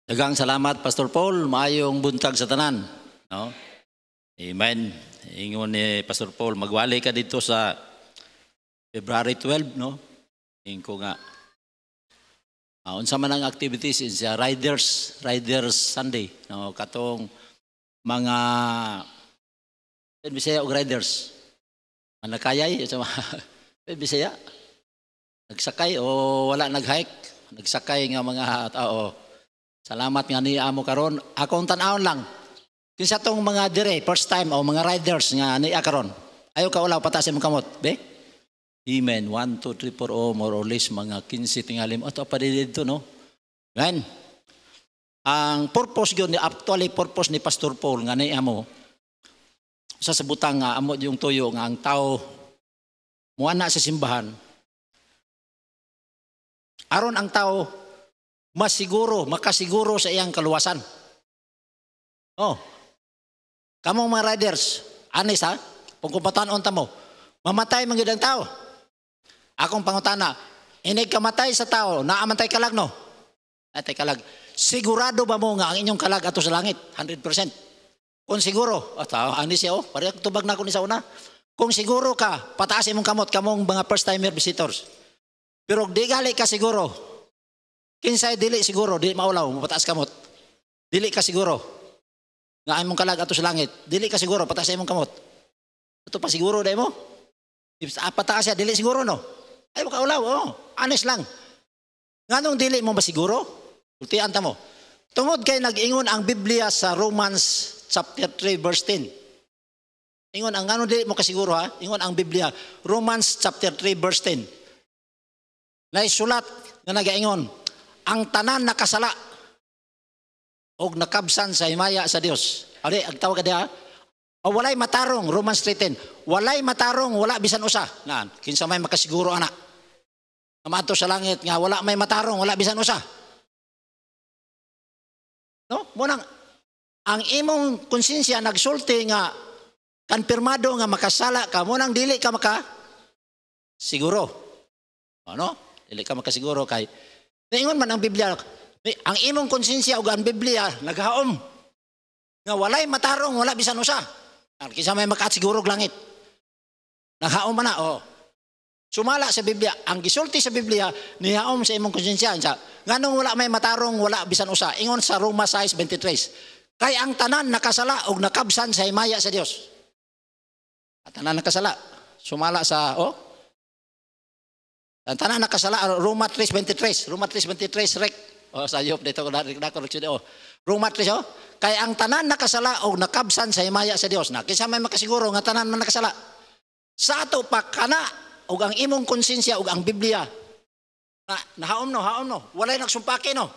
Daghang salamat Pastor Paul, maayong buntag sa tanan, no? Amen. Ingon ni Pastor Paul, magwali ka dito sa February 12, no? Ingo nga. Unsa man ang activities is Riders Sunday, no? Katong mga Bisaya og riders. Manakayay sa Bisaya. Nagsakay o wala nag-hike, nagsakay nga mga tao. Salamat nga niya mo karon. Akong tan-awon lang. Kinsa tong mga dire first time o mga riders nga niya karon. Ayo ka ulaw pataas imong kamot, be? Amen. 1 2 3 4 more or less mga 15 tingalim ato pa dito, no. Amen. Ang purpose gyud ni actually purpose ni Pastor Paul nga niya mo sa sabutang nga amo yung tuyo nga ang tao muana sa simbahan. Aron ang tao makasiguro sa iyang kaluwasan. Oh. Kamong mga riders, anis ha? Kung kupatanon ta mo, mamatay man gyud ang tao. Akong pangutana, inig kamatay sa tao, naamantay kalag no? Atay kalag. Sigurado ba mo nga ang inyong kalag ato sa langit? 100%. Kung siguro, anis siya parehas tubag na ko ni sa una. Kung siguro ka, pataas imong kamot kamong mga first timer visitors. Pero di gali ka siguro. Kinsay dili siguro, dili maulaw, mapataas kamot. Dili ka siguro. Nga imong kalag ato sa langit, dili ka siguro, pataas imong kamot. Ito pa siguro dai mo. Pataas siya, dili siguro no. Ay mo kaulaw, honest lang. Nganong dili mo ba siguro? Ultian ta mo. Tungod kay nag-ingon ang Biblia sa Romans chapter 3 verse 10. Ingon ang nganong dili mo kasiguro ha? Ingon ang Biblia, Romans chapter 3 verse 10. Naisulat nga nagaingon, ang tanan nakasala og nakabsan sa himaya sa Dios. Ali, agtawag ka diha. O walay matarong, Romans 3:10. Walay matarong, wala bisan usa. Nan, kinsa may makasiguro ana. Amato sa langit nga wala may matarong, wala bisan usa. No? Munang ang imong konsensya nagsulti nga konfirmado nga makasala ka, munang dili ka maka siguro. Ano? Dili ka makasiguro kay naingon man ang Biblia, ang imong konsensya ug ang Biblia naghaom nga walay matarong, wala bisan usa. Kinsa may makasiguro og langit. Naghaom man na, sumala sa Biblia, ang gisulti sa Biblia nihaom sa imong konsensya. Nganong wala may matarong, wala bisan usa. Ingon sa Roma 6:23. Kay ang tanan nakasala ug nakabsan sa himaya sa Dios. Ang tanan nakasala, sumala sa ang tanan nakasala, Roma 3:23. Roma 3:23 rek. Sayop dito ko na correction Roma 3 kay ang tanan nakasala o nakabsan sa himaya sa Dios. Na kinsa may makasiguro nga tanan man nakasala. Sa ato pa kana ug ang imong konsensya ug ang Biblia. Haom no. Walay nagsumpaki no.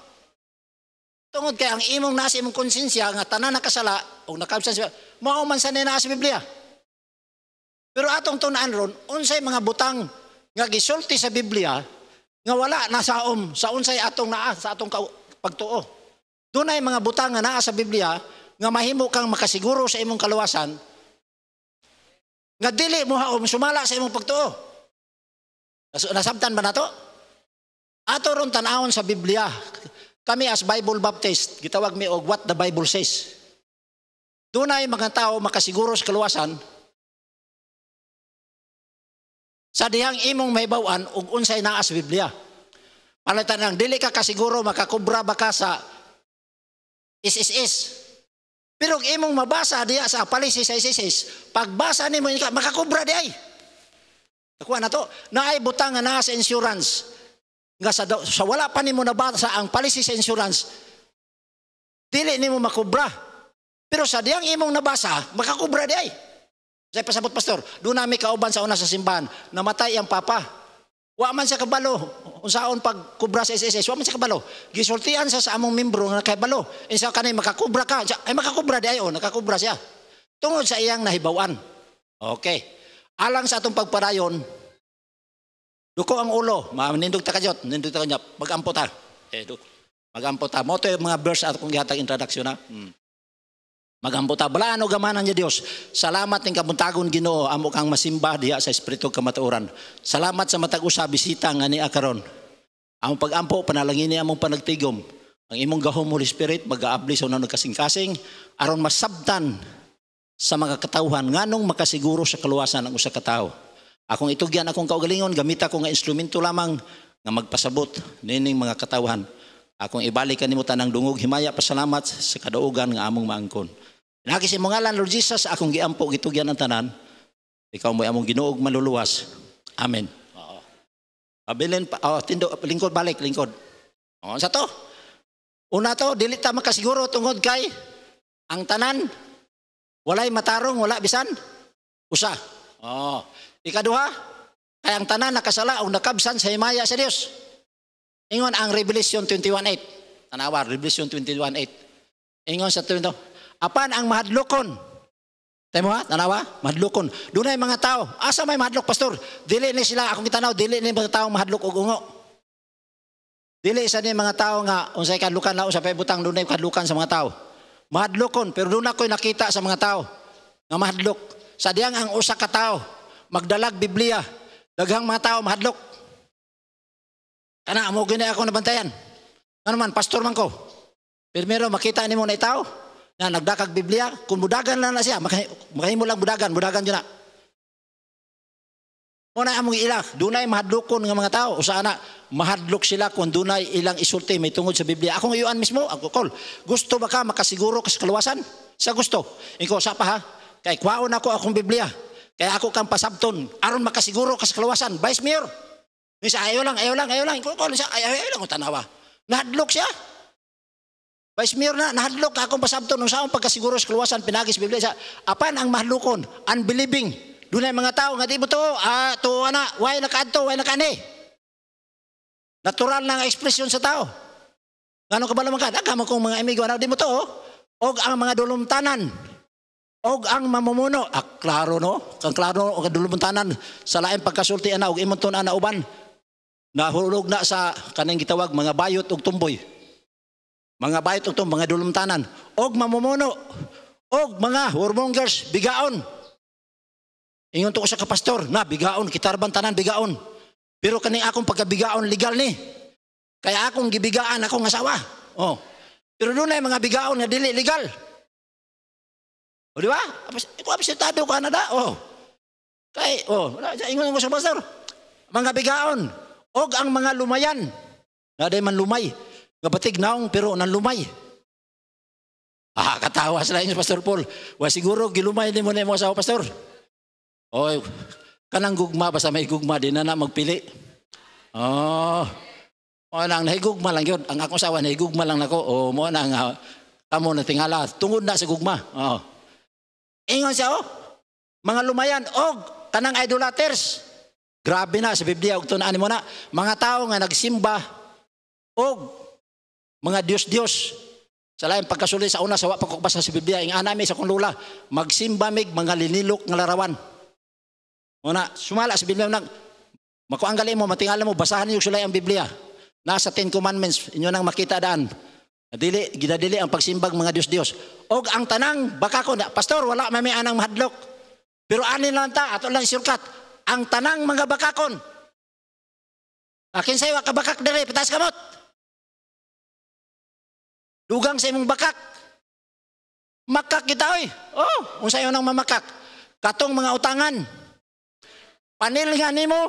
Tungod kay ang imong nasa imong konsensya nga tanan nakasala o nakabsan sa mao man sa naa sa Biblia. Pero atong tun-an ron unsay mga butang nga gisulti sa Biblia nga wala nasaom sa unsay atong naa sa atong pagtuo. Dunay mga butang nga naa sa Biblia nga mahimo kang makasiguro sa imong kaluwasan nga dili mo haom sumala sa imong pagtuo. Nasabtan ba nato? Ato ron tan-awon sa Biblia. Kami as Bible Baptist gitawag mi og what the Bible says. Dunay mga tao makasiguro sa kaluwasan sa dihang imong mahibaw-an ug unsay naa sa Biblia. Palitan lang dili ka kasiguro makakubra ba ka sa is. Pero kung imong mabasa diya sa Apalisis sa is, pagbasa nimo makakubra di ay. Nakuha na to. Naay butang nga naa sa insurance. Nga sa wala pa nimo nabasa ang policy sa insurance, dili nimo makubra. Pero sa diyang imong nabasa, makakubra di ay. Say pasabot pastor, doon namin kauban sa una sa simbahan, namatay ang papa. Wa man siya kabalo. Unsaon pagkubra sa SSS, wa man siya kabalo. Gisultian sa among membro nga kabalo. Insa kanay makakubra ka, ay makakubra di ay nakakubra siya. Tungod sa iyang nahibawan. Okay. Alang sa atong pagpadayon, duko ang ulo, manindog ta kadyot, nindog ta kanya, magampo ta. Magampo ta. Mo to yung mga verse atong gihatag introduction na. Magampo ta balaan og gamanan niya Dios. Salamat ning kabuntagon Ginoo amo kang masimba diha sa espiritu kamatuoran. Salamat sa matag usa bisita nga niya karon. Among pagampo panalangin ni among panagtigom. Ang imong gahom Holy Spirit mag-aabli sa unang nagkasing-kasing aron masabtan sa mga katawhan nganong makasiguro sa kaluwasan ang usa ka tawo. Akong itugyan akong kaugalingon, gamita ko nga instrumento lamang nga magpasabot nining mga katawhan. Akong ibalik kanimo tanang dungog himaya pasalamat sa kadaugan nga among maangkon. Pinagi sa imong ngalan Lord Jesus, akong giampo gitugyan ang tanan. Ikaw mo'y among Ginoo ug maluluwas. Amen. Oo. Abilin pa, tindo lingkod balik lingkod. Sa to. Una to, dili ta makasiguro tungod kay ang tanan walay matarong, wala bisan usa. Ikaduha, kay ang tanan nakasala o nakabsan sa himaya sa Dios. Ingon ang Revelation 21:8. Tanawa, Revelation 21:8. Ingon sa tuwing to, apan ang mahadlokon. Tayo mo ha, tanawa, mahadlokon. Dunay mga tao, asa may mahadlok, pastor? Dili ni sila, akong kitanaw, dili ni mga tao mahadlok og ungo. Dili isa ni mga tao nga unsay kadlukan na usa pay butang dunay kadlukan sa mga tao. Mahadlokon, pero doon ako'y nakita sa mga tao nga mahadlok. Sa diyang ang usa ka tao magdalag Biblia, daghang mga tao mahadlok. Kana amo gini ako nabantayan. Ano man, pastor man ko. Primero makita nimo na tao na nagdakag Biblia, kung budagan lang na siya, makahimo lang budagan yun na. Una among ilang, dunay mahadlokon nga mga tao. Usa na mahadlok sila kung dunay ilang isulti may tungod sa Biblia. Akong iyuan mismo, ako call. Gusto ba ka makasiguro ka sa kaluwasan? Sa gusto. Ikaw sa pa ha. Kay kwaon ako akong Biblia. Kaya ako kang pasabton aron makasiguro ka sa kaluwasan. Vice Mayor. Misa ayaw lang. Ikaw siya ayaw lang tanawa. Nahadlok siya. Vice Mayor na nahadlok akong pasabton nung saong pagkasiguro sa kaluwasan pinagis Biblia siya. Apan ang mahdlokon, unbelieving. Dunay mga tao nga di mo to, way nakaadto, way nakani. Natural na ekspresyon sa tao. Ngano ka ba naman ka? Agama kong mga amigo, di mo to, og ang mga dulumtanan, og ang mamumuno. Klaro no? Kang klaro og dulumtanan sa lain pagkasulti ana og imonton ana uban. Nahulog na sa kanang gitawag mga bayot og tumboy. Mga bayot og tumboy, mga dulumtanan, og mamumuno, og mga warmongers, bigaon. Ingon to ko sa kapastor, na bigaon, kitarban tanan bigaon. Pero kaning akong pagkabigaon legal ni. Kaya akong gibigaan akong asawa. Pero doon ay mga bigaon nga dili legal. O di ba? Ito absentado ka na da. Ingon ko sa pastor, mga bigaon, og ang mga lumayan. Naday man lumay. Nga batig naong pero nan lumay. Katawa sila yung Pastor Paul. Siguro gilumay din mo na yung asawa, pastor. Kanang gugma, basta may gugma, di na magpili. Nang nahigugma lang yun. Ang akong asawa, nahigugma lang nako. Mo nang kamo na tingala. Tungod na sa gugma. Ingon siya, mga lumayan, kanang idolaters. Grabe na sa Biblia, tunaan mo na. Mga tao nga nagsimba, mga Diyos-Diyos. Sa lain pagkasuli sa una, sa pagkukbasa sa Biblia, ang anami sa kong lula, magsimba mig mga linilok nga larawan. Una, sumala sa Biblia nang makuanggali mo, matingala mo, basahan niyo sulay ang Biblia. Nasa 10 Commandments, inyo nang makita daan. Gidadili ang pagsimbag mga Diyos-Diyos. Og ang tanang bakakon, pastor, wala may anang mahadlok. Pero anin lang ta, ato lang surkat. Ang tanang mga bakakon. Akin sa'yo, kabakak dere, pitas kamot. Dugang sa imong bakak. Makak kita, oy. Kung sa'yo nang mamakak. Katong mga utangan. Panilngan nimo,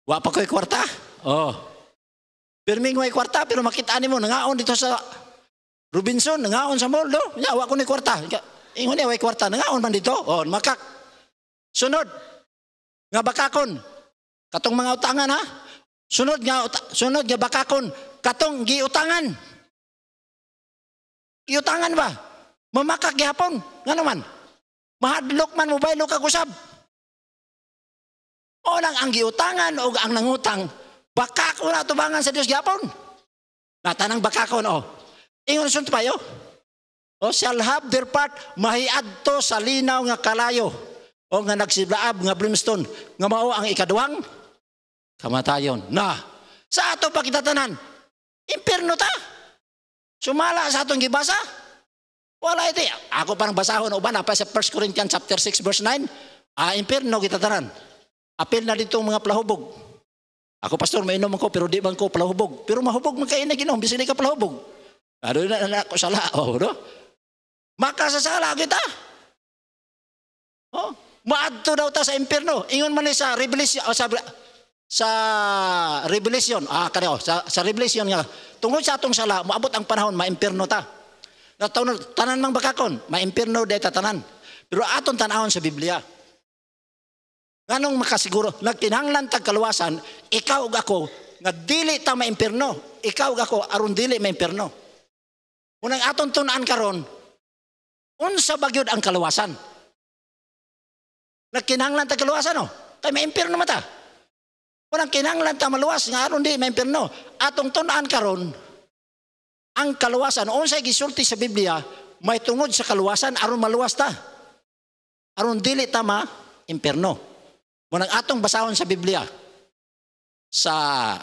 wa pa ko'y kwarta. Pirming may kwarta, pero makita nimo, nangaon dito sa Robinson, nangaon sa mall, wa ko ni kwarta. Ingon niya, way kwarta, nangaon man dito. Makak. Sunod, nga bakakon, katong mga utangan ha. Sunod nga bakakon, katong giutangan. Giutangan ba? Mamakak gihapon. Nga naman, mahadlok man, mobaylo kag usab. Lang ang giutangan o ang nangutang, bakakon na tubangan sa Diyos gyapon. Natanang bakakon, ingon sunod pa yo. Shall have their part, mahiadto sa linaw nga kalayo. Nga nagsiblaab nga brimstone, nga mao ang ikaduwang kamatayon. Sa ato pa kita tanan, impierno ta. Sumala sa atong gibasa. Wala iti. Ako parang basahon uban pa sa 1 Corinthians chapter 6 verse 9. Impierno kita tanan. Apil na dito mga palahubog. Ako pastor, mainom ako pero di man ko palahubog. Pero mahubog man kayo na ginom, bisig ka palahubog. Ano na ako sala, no? Makasasala kita. Oh, maadto daw ta sa impierno. Ingon man ni sa Revelation, sa Revelation, kanyo, sa Revelation nga, tungod sa atong sala, maabot ang panahon, maimpierno ta. Tanan mang bakakon, maimpierno deta tanan. Pero aton tanahon sa Biblia. Nganong makasiguro, nagkinahanglan tag kaluwasan, ikaw ug ako, nga dili ta maimpierno. Ikaw ug ako, aron dili maimpierno. Unang aton tunaan karon, unsa bagyod ang kaluwasan? Nagkinahanglan tag kaluwasan, no? Kay maimpierno mata. Unang kinahanglan ta maluwas, nga aron di maimpierno. Atong tunaan karon, ang kaluwasan, unsay gisulti sa Biblia, may tungod sa kaluwasan, aron maluwas ta. Aron dili ta ma-impierno. Munang atong basahon sa Biblia, sa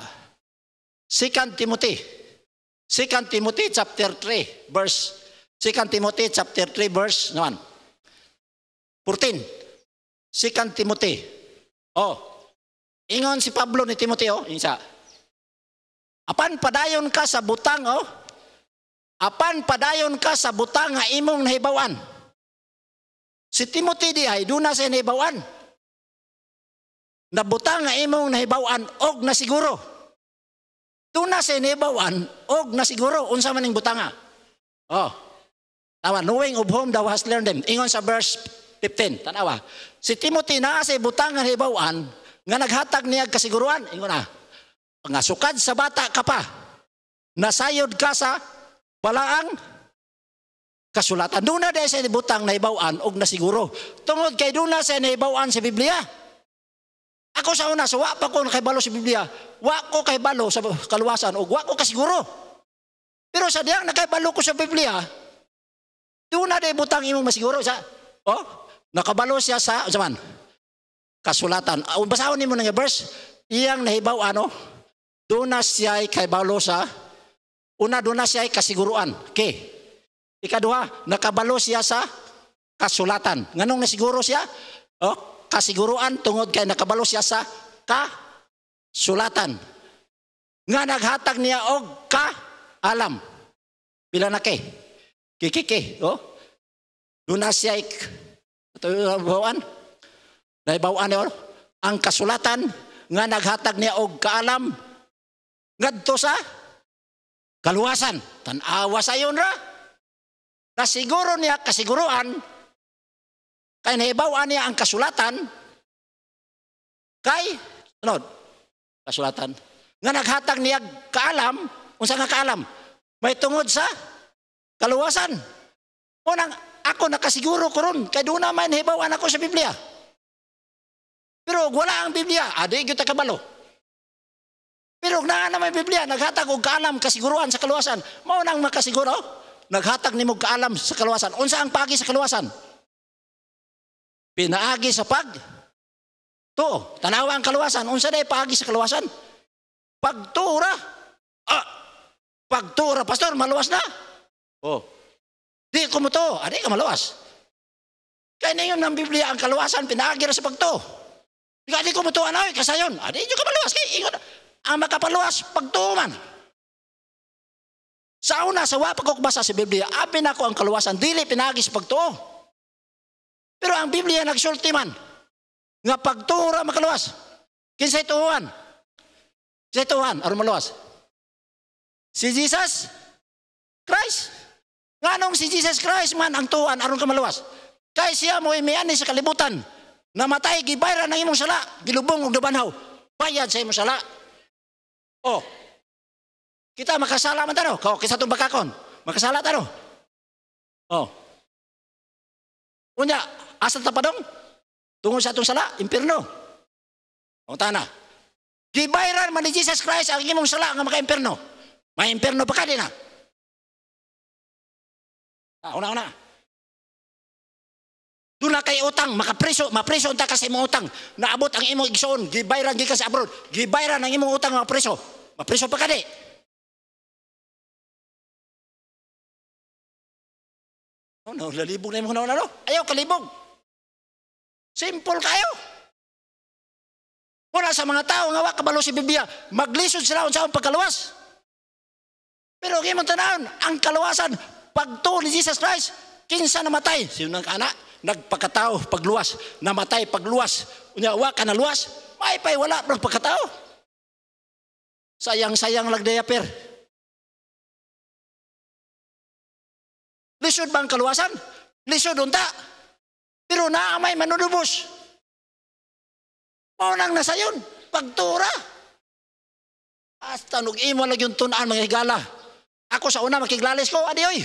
2 Timothy chapter 3, verse 2 Timothy chapter 3, verse 14. 2 Timothy. Ingon si Pablo ni Timothy, isa. Apan padayon ka sa butang, apan padayon ka sa butang nga imong nahibawan. Si Timothy di ay duna sa nahibawan. Nabutang nga imong nahibawan og nasiguro. Duna sa nahibawan og nasiguro. Unsa man ning butanga? Tawa, knowing of whom thou hast learned them. Ingon sa verse 15, tanawa. Si Timothy naa sa butang nga nahibawan nga naghatag niya kasiguruan. Ingon na, nga sukad sa bata ka pa, nasayod ka sa balaang kasulatan. Duna dahil sa butang nahibawan og nasiguro. Tungod kay duna sa nahibawan sa Biblia. Ako sa una, wa pa ko nakahibalo sa Biblia, wa ko kahibalo sa kaluwasan o wa ko kasiguro. Pero sa diyang nakahibalo ko sa Biblia, doon na day butang imong masiguro. Nakabalo siya sa, kasulatan. Basahon niyo mo nga verse, iyang nahibaw, doon na siya kahibalo sa, doon na siya kasiguruan. Okay. Ikaduha, nakabalo siya sa kasulatan. Nganong nasiguro siya? Kasiguruan tungod kay nakabalo siya sa kasulatan. Nga naghatag niya og kaalam. Pila na kay? Kikiki. Doon na siya naibawaan niya ang kasulatan nga naghatag niya og kaalam ngadto sa kaluwasan. Tanawa sa iyon ra. Nasiguro niya kasiguruan kay naibawaan niya ang kasulatan kay kasulatan nga naghatag niya kaalam. Unsa nga kaalam? May tungod sa kaluwasan. Unang ako nakasiguro ko ron kay doon naman nahibawaan ako sa Biblia. Pero wala ang Biblia, di gyud ta kabalo. Pero naa naman Biblia naghatag og kaalam kasiguruan sa kaluwasan. Mao nang makasiguro naghatag nimo kaalam sa kaluwasan. Unsa ang pagi sa kaluwasan? Pinaagi sa pagtuo. Tanawa ang kaluwasan. Unsa day paagi sa kaluwasan? Pagtura. Pagtura, pastor, maluwas na. Di ko mo to. Di ka maluwas. Kaya na yun ng Biblia, ang kaluwasan, pinaagi ra sa pagtuo. Di ko mo to, kasayon. Di ka maluwas. Kaya ingon, ang makapaluwas, pagtuo man. Sa una, sa wapag ko basa sa Biblia, apin ako ang kaluwasan, dili pinaagi sa pagtuo. Pero ang Biblia nagsulti man nga pagtura makaluwas. Kinsay tuhuan? Kinsay tuhuan aron maluwas? Si Jesus Christ. Nganong si Jesus Christ man ang tuhuan aron ka maluwas? Kay siya mo imiani sa kalibutan. Namatay gibayran ng imong sala, gilubong og dubanhaw. Bayad sa imong sala. Kita makasala man tano. Kisa tong bakakon. Makasala tano. Unya, asa ta padong? Tungod sa atong sala, impierno. Tana. Gibayran man ni Jesus Christ ang imong sala nga maka-impierno. May impierno pa ka din na. Una. Doon na kay utang, mapreso unta ka sa imong utang. Naabot ang imong igsoon, gibayran gikan sa abroad. Gibayran ang imong utang nga mapreso. Mapreso pa ka di. Lalibog na yung mga ayaw kalibog. Simple kayo. Wala sa mga tao nga kabalo si Biblia, maglisod sila unsa ang pagkaluwas. Pero kaya mo tanawon, ang kaluwasan, pagtuo ni Jesus Christ, kinsa namatay? Sino nang kana? Nagpakatao, pagluwas. Namatay, pagluwas. Unyawa ka na luwas, may pa'y wala ng pagkatao. Sayang-sayang lagdayaper. Lisod ba ang kaluwasan? Lisod unta. Pero naamay manunubos. Maunang nasa yun, pagtura. Hasta nag-imo lang yung tunaan mga higala. Ako sa una makiglalis ko, adioy.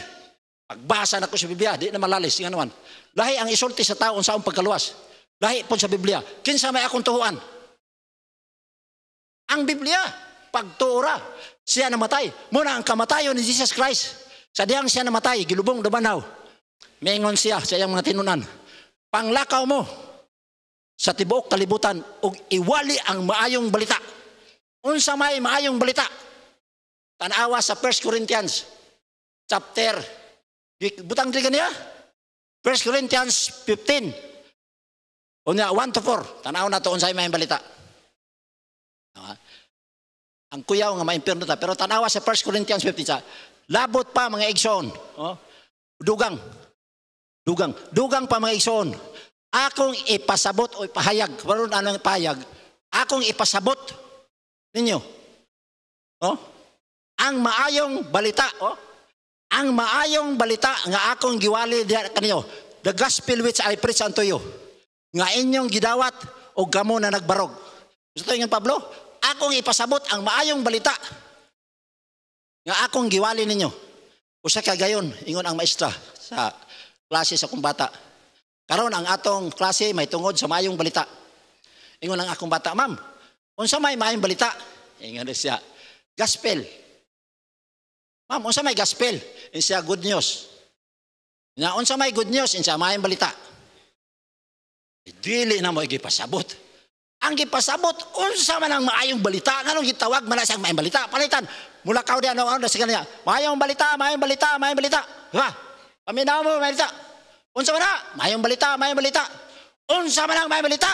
Pagbasa na ko sa Biblia, di na malalis. Nga naman. Lahi ang isulti sa taon sa akong pagkaluwas. Lahi po sa Biblia. Kinsa may akong tuhuan? Ang Biblia, pagtura. Siya namatay. Muna ang kamatayon ni Jesus Christ. Sa diyang siya namatay, gilubong dabanaw. Maingon siya sa iyang mga tinunan. Panglakaw mo sa tibuok kalibutan ug iwali ang maayong balita. Unsa may maayong balita? Tanawa sa 1 Corinthians chapter butang di kaniya 1 Corinthians 15 unya 1-4 tanaw na to unsay maayong balita. Ang kuyaw nga maimpirno ta pero tanawa sa 1 Corinthians 15 sa labot pa mga igsoon. Dugang pa mga igsoon. Akong ipasabot o ipahayag karon anong ipahayag akong ipasabot ninyo ang maayong balita ang maayong balita nga akong giwali diha kanyo, the gospel which I preach unto you, nga inyong gidawat o gamo na nagbarog. Gusto nga Pablo, akong ipasabot ang maayong balita nga akong giwali ninyo. Usa ka gayon ingon ang maestra sa klase sa akong bata. Karon ang atong klase may tungod sa maayong balita. Ingon ang akong bata, ma'am, unsa may maayong balita? Ingon siya, gospel. Ma'am, unsa may gospel? Siya good news. Nga unsa may good news? Siya maayong balita. Dili na mo igipasabot. Ang gipasabot, unsa man ang maayong balita? Nganong gitawag man siyang maayong balita? Palitan. Mula kaw di ano sa kanya. Maayong balita, maayong balita, maayong balita. Ha? Paminaw mo maayong balita. Unsa man na? Maayong balita, maayong balita. Unsa man ang maayong balita?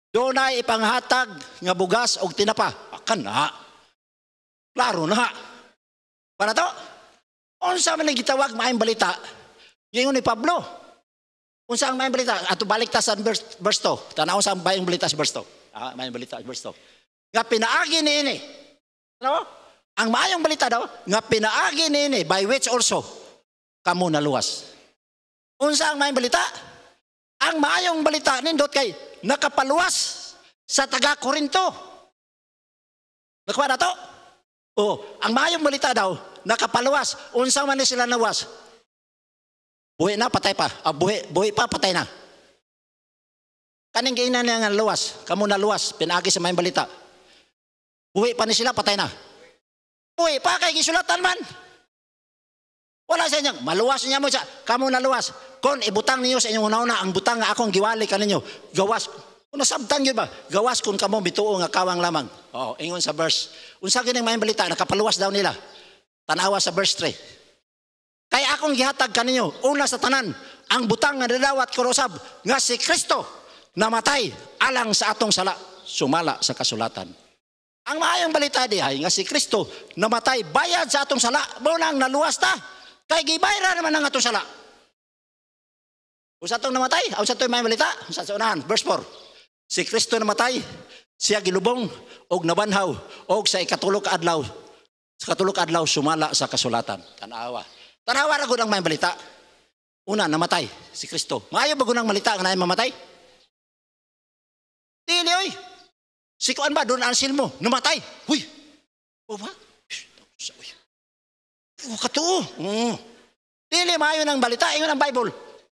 Dunay ipanghatag nga bugas og tinapa. Akan na. Klaro na. Para to? Unsa man ang gitawag maayong balita? Gingon ni Pablo. Unsa ang maayong balita? Ato balik ta sa verse 2. Tanaw sa maayong balita sa verse 2. Maayong balita sa verse 2. Nga pinaagi niini. Ano? Ang maayong balita daw nga pinaagi niini by which also kamo naluwas. Unsa ang maayong balita? Ang maayong balita nindot kay nakapaluwas sa taga Korinto. Nakuha na to? Ang maayong balita daw nakapaluwas. Unsa man ni sila nawas? Buhi na, patay pa. Buhi pa, patay na. Kaning giinan niya nga luwas. Kamo na luwas, pinagi sa maayong balita. Buhi pa ni sila, patay na. Buhi pa, kay gisulatan man. Wala sa inyong, maluwas niya mo siya. Kamo na luwas. Kung ibutang niyo sa inyong una-una, ang butang nga akong giwali ka ninyo, gawas. Kung nasabtan yun ba? Gawas kung kamo bituo nga kawang lamang. Ingon sa verse. Unsa gining maayong balita, nakapaluwas daw nila. Tanawa sa verse 3. Kaya akong gihatag kaninyo, una sa tanan, ang butang nga dadawat ko rosab, nga si Kristo namatay alang sa atong sala, sumala sa kasulatan. Ang maayong balita dihay nga si Kristo namatay bayad sa atong sala, mo nang naluwas ta. Kay gibayra naman ang atong sala. Usa tong namatay, usa to'y maayong balita, sa unahan, verse 4. Si Kristo namatay, siya gilubong og nabanhaw og sa ikatulog ka adlaw. Sa katulog adlaw sumala sa kasulatan. Tanawa ra gud ang maayong balita. Una, namatay si Kristo. Maayo ba gud ang malita nga naay mamatay? Dili oy. Si kuan ba doon ang silmo, namatay. Huy. O ba? Katuo. Dili maayo nang balita, ingon ang Bible.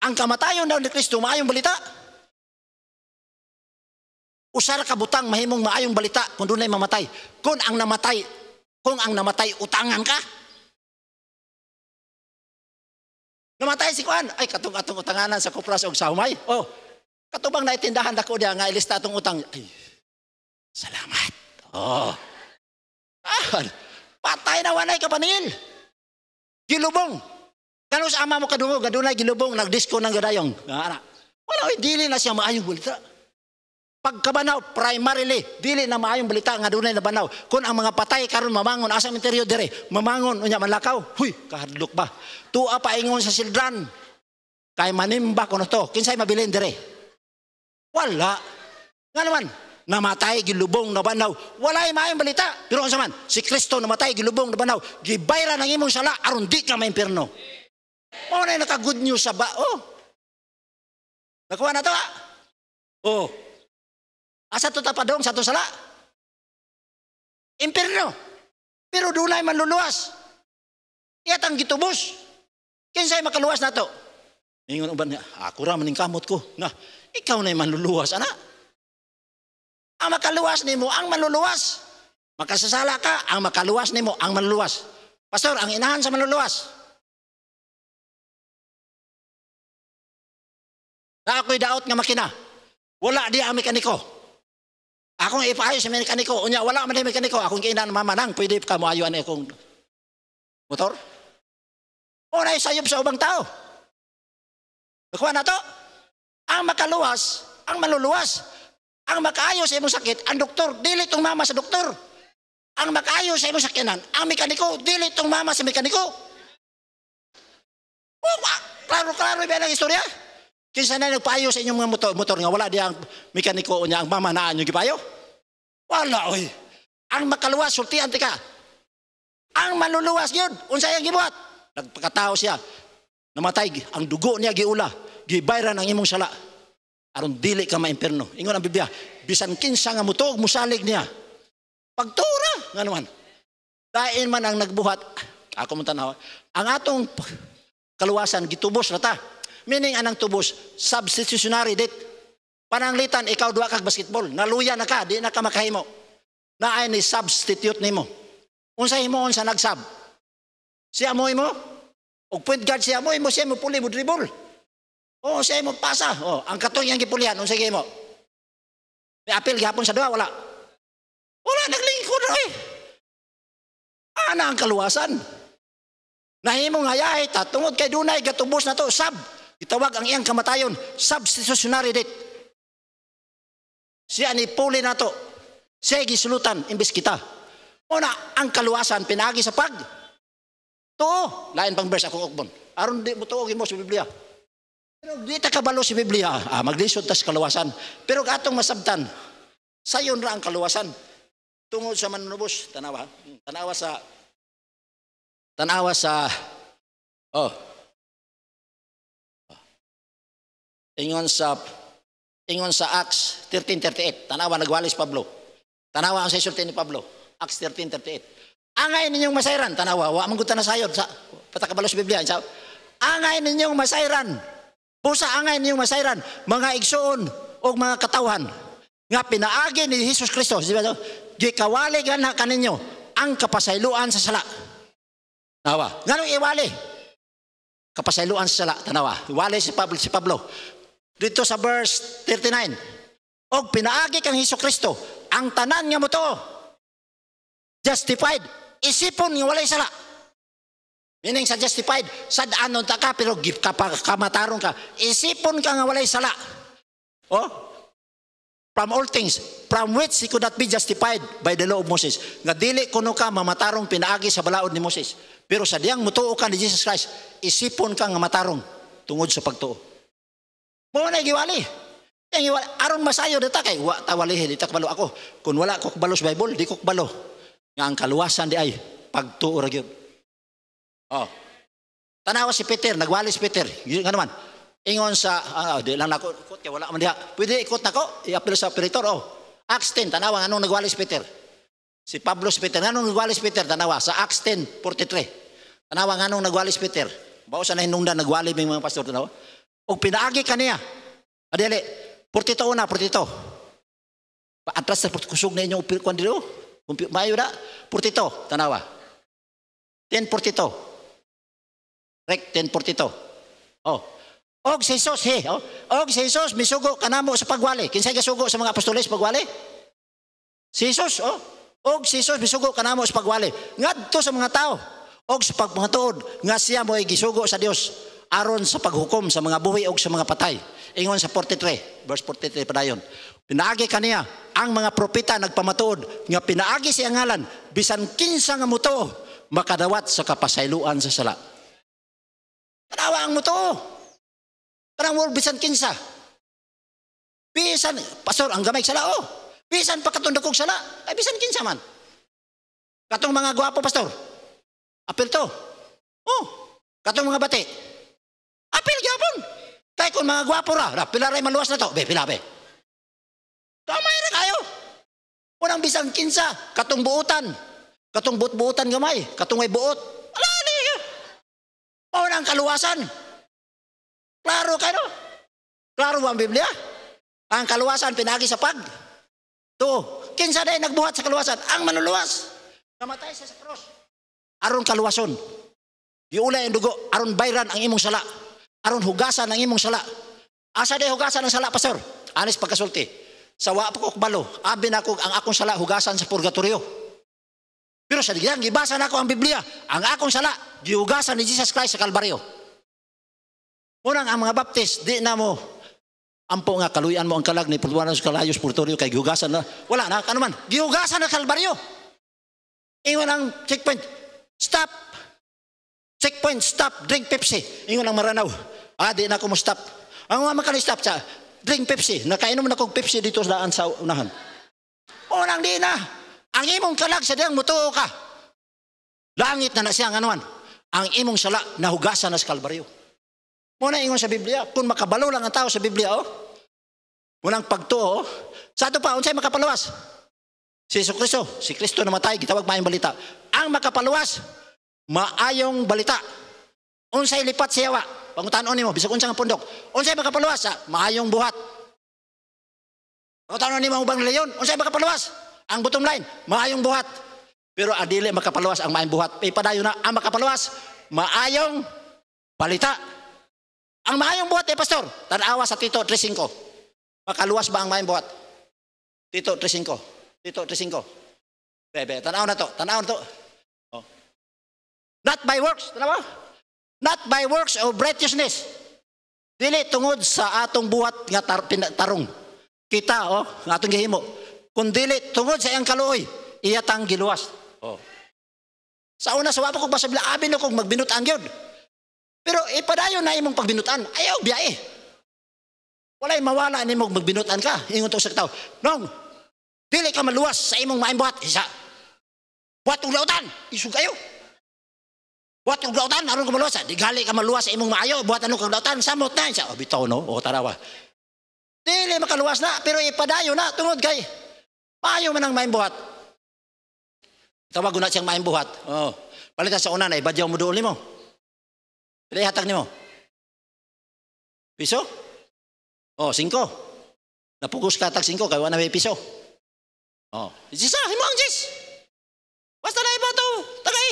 Ang kamatayon daw ni Kristo maayong balita. Usara ka butang mahimong maayong balita kung dunay mamatay. Kung ang namatay utangan ka. Namatay si kuan, ay katong atong utanganan sa kupras og sa humay. Katubang naitindahan dako diha nga ilista atong utang. Ay. Salamat. Patay na wanay ka paningil. Gilubong. Kanus ama mo kadungo gadunay gilubong nagdisko ng gadayong. Wala dili na siya maayong balita. Pagkabanaw, primarily, dili na maayong balita nga dunay nabanaw. Kung ang mga patay karon mamangon, asa interior dire, mamangon, unya manlakaw, huy, kahadlok ba? Tua pa ingon sa sildran, kay manimba ko na to, kinsay mabilin dire? Wala. Nga naman, namatay, gilubong, nabanaw, walay maayong balita. Pero unsa man, si Kristo namatay, gilubong, nabanaw, gibayra ng imong sala, aron di ka maimpirno. Mao na naka-good news sa ba? Oh. Nakuha na to, oh. Asa to tapadong sa to sala? Impirno. Pero dunay manluluwas. Iyatang gitubos. Kinsay makaluwas na to? Ingon uban niya, ako ra maning kamot ko. Na, ikaw na manluluwas, ana. Ang makaluwas nimo ang manluluwas. Makasasala ka, ang makaluwas nimo ang manluluwas. Pastor, ang inahan sa manluluwas. Na ako'y daot nga makina. Wala di ang mekaniko. Akong ipaayos sa mekaniko, unya wala man di mekaniko, akong kainan mamanang, pwede ka mo ayuan akong motor? O na isayop sa ubang tao. Nakuha na to? Ang makaluwas, ang maluluwas, ang makaayos sa imong sakit, ang doktor, dili tong mama sa doktor. Ang makaayos sa imong sakinan, ang mekaniko, dili tong mama sa mekaniko. Oh, klaro-klaro ba ang istorya? Kinsa na nagpayo sa inyong mga motor nga wala di ang mekaniko niya ang mamanaan yung gipayo? Wala oy. Ang makaluwas sultian tika. Ang maluluwas gyud unsay ang gibuhat? Nagpakatao siya. Namatay ang dugo niya giula, gibayran ang imong sala. Aron dili ka maimpirno. Ingon ang Biblia, bisan kinsa nga mutog musalig niya. Pagtura nga naman. Dain man ang nagbuhat. Ako man tanaw. Ang atong kaluwasan gitubos na ta. Meaning anang tubos, substitutionary date. Pananglitan, ikaw duwa kag basketball. Naluya na ka, di na ka makahimo. Naay ni substitute nimo. Unsa himo sa nagsab? Siya mo imo? Og point guard siya mo puli mo dribble. Oh, siya mo pasa. Oh, ang katong yang gipulian, unsa gimo? May apil gihapon sa duwa wala. Wala naglingkod oy. Ana ang kaluwasan. Nahimong hayay ta tungod kay dunay gatubos na to sub. Itawag ang iyang kamatayon, substitutionary death. Siya ni puli na to. Siya gisulutan, imbis kita. Una, ang kaluwasan, pinagi sa pag. Tuo, lain pang verse akong ukbon. Aron di mo tuogin mo sa Biblia. Pero di ta kabalo sa Biblia, maglisod ta sa kaluwasan. Pero katong masabtan, sayon ra ang kaluwasan. Tungod sa manunubos, tanawa sa, ingon sa Acts 13:38. Tanawa nagwalis Pablo. Tanawa ang sessulti ni Pablo. Acts 13:38. Angay ninyong masayran, tanawa, wa man gud ta nasayod sa patakabalo sa Biblia. Angay ninyong masayran. Busa angay ninyong masayran, mga igsoon o mga katawhan nga pinaagi ni Jesus Kristo, di ba? Gikawali gana kaninyo ang kapasayloan sa sala. Tanawa. Nganong iwali? Kapasayloan sa sala, tanawa. Iwali si Pablo. Dito sa verse 39. Og pinaagi kang Hesukristo ang tanan nga mo to. Justified. Isipon nga walay sala. Meaning sa justified, sad-anon ta ka pero kamataron ka. Isipon ka nga walay sala. Oh? From all things, from which he could not be justified by the law of Moses. Nga dili kuno ka mamatarong pinaagi sa balaod ni Moses. Pero sa diyang mutuo ka ni Jesus Christ, isipon ka nga matarong tungod sa pagtuo. Mo na giwali. Aron masayo dita kay wa ta wali dita kabalo ako. Kun wala ko kabalo sa Bible, di ko kabalo. Nga ang kaluwasan di ay pagtuo ra gyud. Oh. Tanawa si Peter, nagwali si Peter. Nga naman. Ingon sa di lang nako ikot kay wala man diha. Pwede ikot nako, i-apil sa operator. Oh. Acts 10 tanawa nganong nagwali si Peter. Si Pablo si Peter nganong nagwali si Peter tanawa sa Acts 10:43. Tanawa nganong nagwali si Peter. Bao sa nahinungdan nagwali may mga pastor tanawa. O pinaagi kaniya. Adili, 42 na, 42. Atras sa kusog na inyong upir kwan dito. Mayo na, 42, tanawa. 10:42. Rek, 10:42. Oh. Og si Jesus, og si Jesus, misugo kanamo sa pagwali. Kinsay gasugo sa mga apostoles pagwali? Si Jesus, og si Jesus, misugo kanamo sa pagwali. Ngadto sa mga tao, og sa pagpangatuod, nga siya mo ay gisugo sa Dios. Aron sa paghukom sa mga buhi o sa mga patay. Ingon sa 43, verse 43 pa dayon. Pinaagi kaniya ang mga propeta nagpamatuod nga pinaagi siya ngalan bisan kinsa nga mutuo makadawat sa kapasayloan sa sala. Tanawa ang mutuo. Kanang word bisan kinsa. Bisan pastor ang gamay sala oh. Bisan pa katong dakong sala, ay bisan kinsa man. Katong mga gwapo pastor. Apil to. Oh, katong mga bati. Apil gyapon. Kay kung mga gwapo ra, pila ray maluwas na to. Pila. Kamay ra kayo. Unang bisan kinsa, katong buutan. Katong buot-buotan gamay, katong may buot. Alali. Unang kaluwasan. Klaro kayo. Klaro ba ang Biblia? Ang kaluwasan pinagi sa pag. To, kinsa day nagbuhat sa kaluwasan? Ang manuluwas. Namatay siya sa cross. Aron kaluwason. Giulay ang dugo, aron bayran ang imong sala. Aron hugasan ang imong sala. Asa day hugasan ang sala, pastor? Anis pagkasulti. Sawa po ko balo, abi na ko ang akong sala hugasan sa purgatorio. Pero sa diyan, gibasa na ko ang Biblia. Ang akong sala, gihugasan ni Jesus Christ sa Kalbaryo. Unang ang mga baptist, di na mo ampo nga kaluyan mo ang kalag ni Purtuanan sa Kalayos Purgatorio kay gihugasan na. Wala na, ano man. Gihugasan na Kalbaryo. Ingon ang checkpoint. Stop. Checkpoint, stop. Drink Pepsi. Ingon ang maranaw. Di na ako mo stop. Ang mga makali-stop sa drink Pepsi. Nakainom na kong Pepsi dito sa daan sa unahan. Unang di na. Ang imong kalag sa diyang mutuo ka. Langit na siyang anuan. Ang imong sala nahugasan na sa Kalbaryo. Muna ingon sa Biblia. Kung makabalo lang ang tao sa Biblia, unang pagtuo, sa ito pa, unsay makapaluwas? Si Kristo. Si Kristo namatay, gitawag maayong balita. Ang makapaluwas, maayong balita. Unsay lipat siyawa. Pangutanon nimo, bisag unsang pundok. Unsay makapaluwas? Maayong buhat. Pangutanon nimo ubang leyon. Unsay makapaluwas? Ang bottom line, maayong buhat. Pero adili makapaluwas ang maayong buhat. Ipadayon na ang makapaluwas, maayong balita. Ang maayong buhat pastor, tanawa sa Tito 3:5. Makaluwas ba ang maayong buhat? Tito 3:5. Tito 3:5. Bebe, tanaw na to. Oh. Not by works, tanawa? Not by works of righteousness. Dili tungod sa atong buhat nga tarong. Kita nga atong gihimo. Kung dili tungod sa iyang kaluoy, iyatang giluwas. Sa una sa wapo ko basa bila abi na kog magbinutan gyud. Pero ipadayon na imong pagbinutan. Ayaw biyae. Walay mawala nimo magbinutan ka. Ingon to sa tao. Nong dili ka maluwas sa imong maayong buhat. Isa. Buhat og lautan, isug kayo. Buhat og lautan aron ka maluwas. Di gali ka maluwas sa imong maayo, buhat ano kag lautan samot na isa. Bitaw no. Tarawa. Dili makaluwas na pero ipadayon na tungod kay maayo man ang maayong buhat. Tawag na siyang maayong buhat. Palitan sa una na ibadyaw mo duol nimo. Pila hatag nimo? Piso? 5. Napugos ka hatag 5 kay wala may piso. Isa, himo ang jis. Basta na iba to, tagay.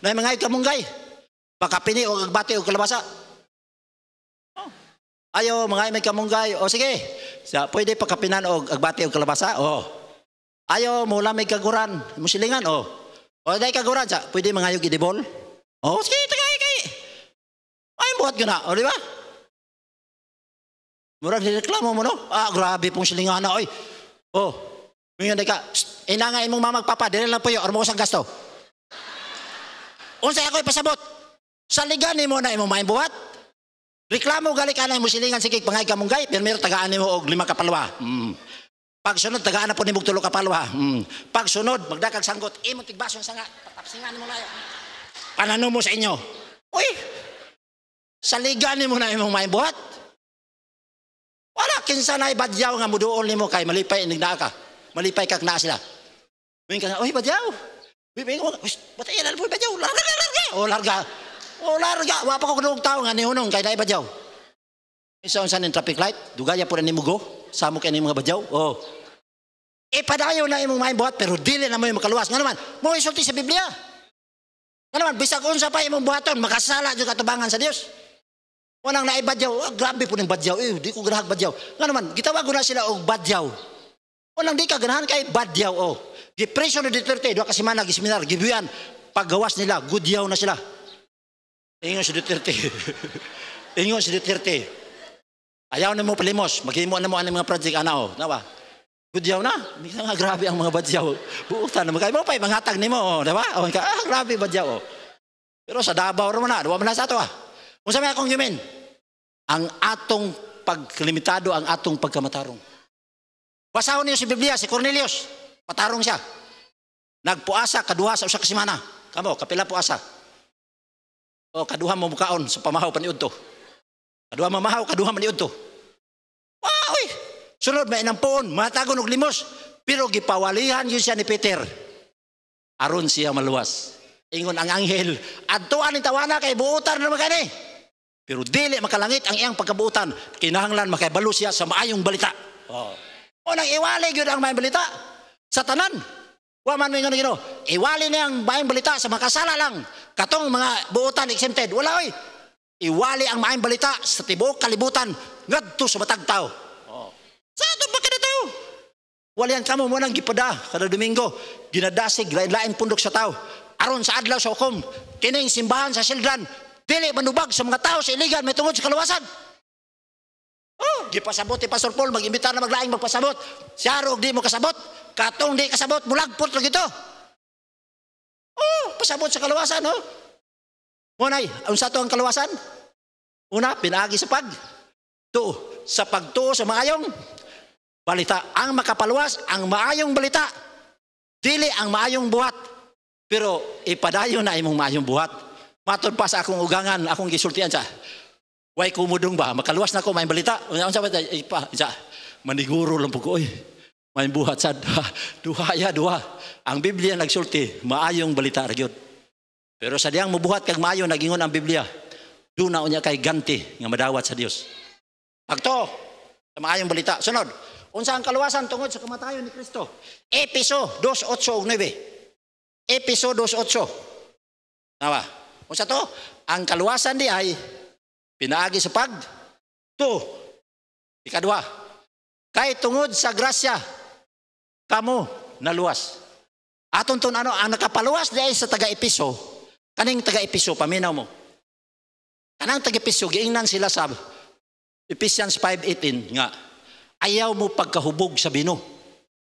Na mga kamunggay. Pakapini o agbati o kalabasa. Ayo mga may kamunggay. Sige. Pwede pakapinan o agbati o kalabasa. Ayo mula may kaguran, musilingan. Dahil kaguran sa, pwede mangayog idibol. Sige, tagay kay. Ay buhat ko na, di ba? Murag nireklamo mo, no? Grabe pong silingan na, oy. Ngayon ka, inangay mong mamagpapa, dili lang po yun, or mo sang gasto. Unsay ako ipasabot, saligani mo na imong maayong buhat. Reklamo gali ka na imong silingan, sige, pangay ka munggay, pero meron tagaan mo og 5 kapalwa. Pagsunod, tagaan na po ni mong 3 kapalwa. Pagsunod, magdakag sanggot, imong tigbasong sanga, patapsingan mo na yun. Panano mo sa inyo. Uy, saligani mo na imong maayong buhat. Wala kinsa na ibadyaw nga muduol nimo kay malipay nigna ka. Malipay kag naa sila. Wing ka, oy badyaw. Bibing ko, batay na po badyaw. Larga. Larga. Wa pa ko kunog tawo nga nihunong kay naay badyaw. Isa unsa ning traffic light, dugaya po nimo go. Samo kay ni mga badyaw. Ipadayon na imong maayong buhat pero dili na mo makaluwas. Nga naman, mo isulti sa Biblia. Nga naman, bisag unsa pa imong buhaton, makasala jud katubangan sa Dios. Wanang naibadyaw, grabe po ng badyaw, di ko ganahag badyaw. Nga naman, gitawag ko na sila og badyaw. Wanang di ka ganahan kay badyaw, Gipreso na Duterte, 2 kasimana, giseminar, gibuyan, paggawas nila, gudyaw na sila. Ingon si Duterte. Ayaw na mo palimos, maghimo na mo ang mga project ana nawa. Gudyaw na, minsan nga grabe ang mga badyaw. Buutan na magkaya mo pa manghatag nimo, di ba? O ka, grabe badyaw. Pero sa Davao ra man na, duwa man na sa ato Unsa may akong yumin? Ang atong paglimitado, ang atong pagkamatarong. Basahon niyo si Biblia, si Cornelius, patarong siya. Nagpuasa kaduha sa usa ka semana. Kamo, kapila puasa? O kaduha mo mukaon sa pamahaw paniudto. Kaduha mamahaw, kaduha maniudto. Wow! Sunod may inampuon, matagon og limos, pero gipawalihan yun siya ni Peter. Aron siya maluwas. Ingon ang anghel, adtuan ni tawana kay buutan na magani. Pero dili makalangit ang iyang pagkabuutan, kinahanglan makahibalo siya sa maayong balita. O nang iwali gyud ang maayong balita sa tanan. Wa man mingon gino, iwali niya ang maayong balita sa makasala lang. Katong mga buutan exempted, wala oy. Iwali ang maayong balita sa tibuok kalibutan ngadto sa matag tawo. Sa ato ba kada tao? Walian kamo mo nang gipada kada Domingo, ginadasig lain-lain pundok sa tao. Aron sa adlaw sa hukom, kining simbahan sa Sildran, dili manubag sa mga tao sa iligan may tungod sa kaluwasan. Gipasabot ni Pastor Paul, mag-imbita na maglaing magpasabot. Siya ro di mo kasabot, katong di kasabot, mulagpot ra gito. Pasabot sa kaluwasan, Munay, unsa to ang kaluwasan? Una, pinaagi sa sa pagtuo sa maayong balita. Ang makapaluwas, ang maayong balita. Dili ang maayong buhat. Pero ipadayon na imong maayong buhat. Matod pa sa akong ugangan, akong gisultian sa way kumudong ba, makaluwas na ko maayong balita. Unsa ba maniguro lang po ko, maayong buhat sad. Duha. Ang Biblia nagsulti, maayong balita ra gyud. Pero sa diyang mubuhat kag maayo nagingon ang Biblia, duna unya kay ganti nga madawat sa Dios. Pagto sa maayong balita. Sunod, unsa ang kaluwasan tungod sa kamatayon ni Kristo? Efeso 2:8 ug 9. Efeso 2:8. Nawa. Unsa to? Ang kaluwasan di ay pinaagi sa ikadua. Kay tungod sa grasya kamo naluwas. Aton ton ang nakapaluwas di ay sa taga-Efeso. Kaning taga-Efeso paminaw mo. Kanang taga-Efeso giingnan sila sa Ephesians 5:18 nga ayaw mo pagkahubog sa bino.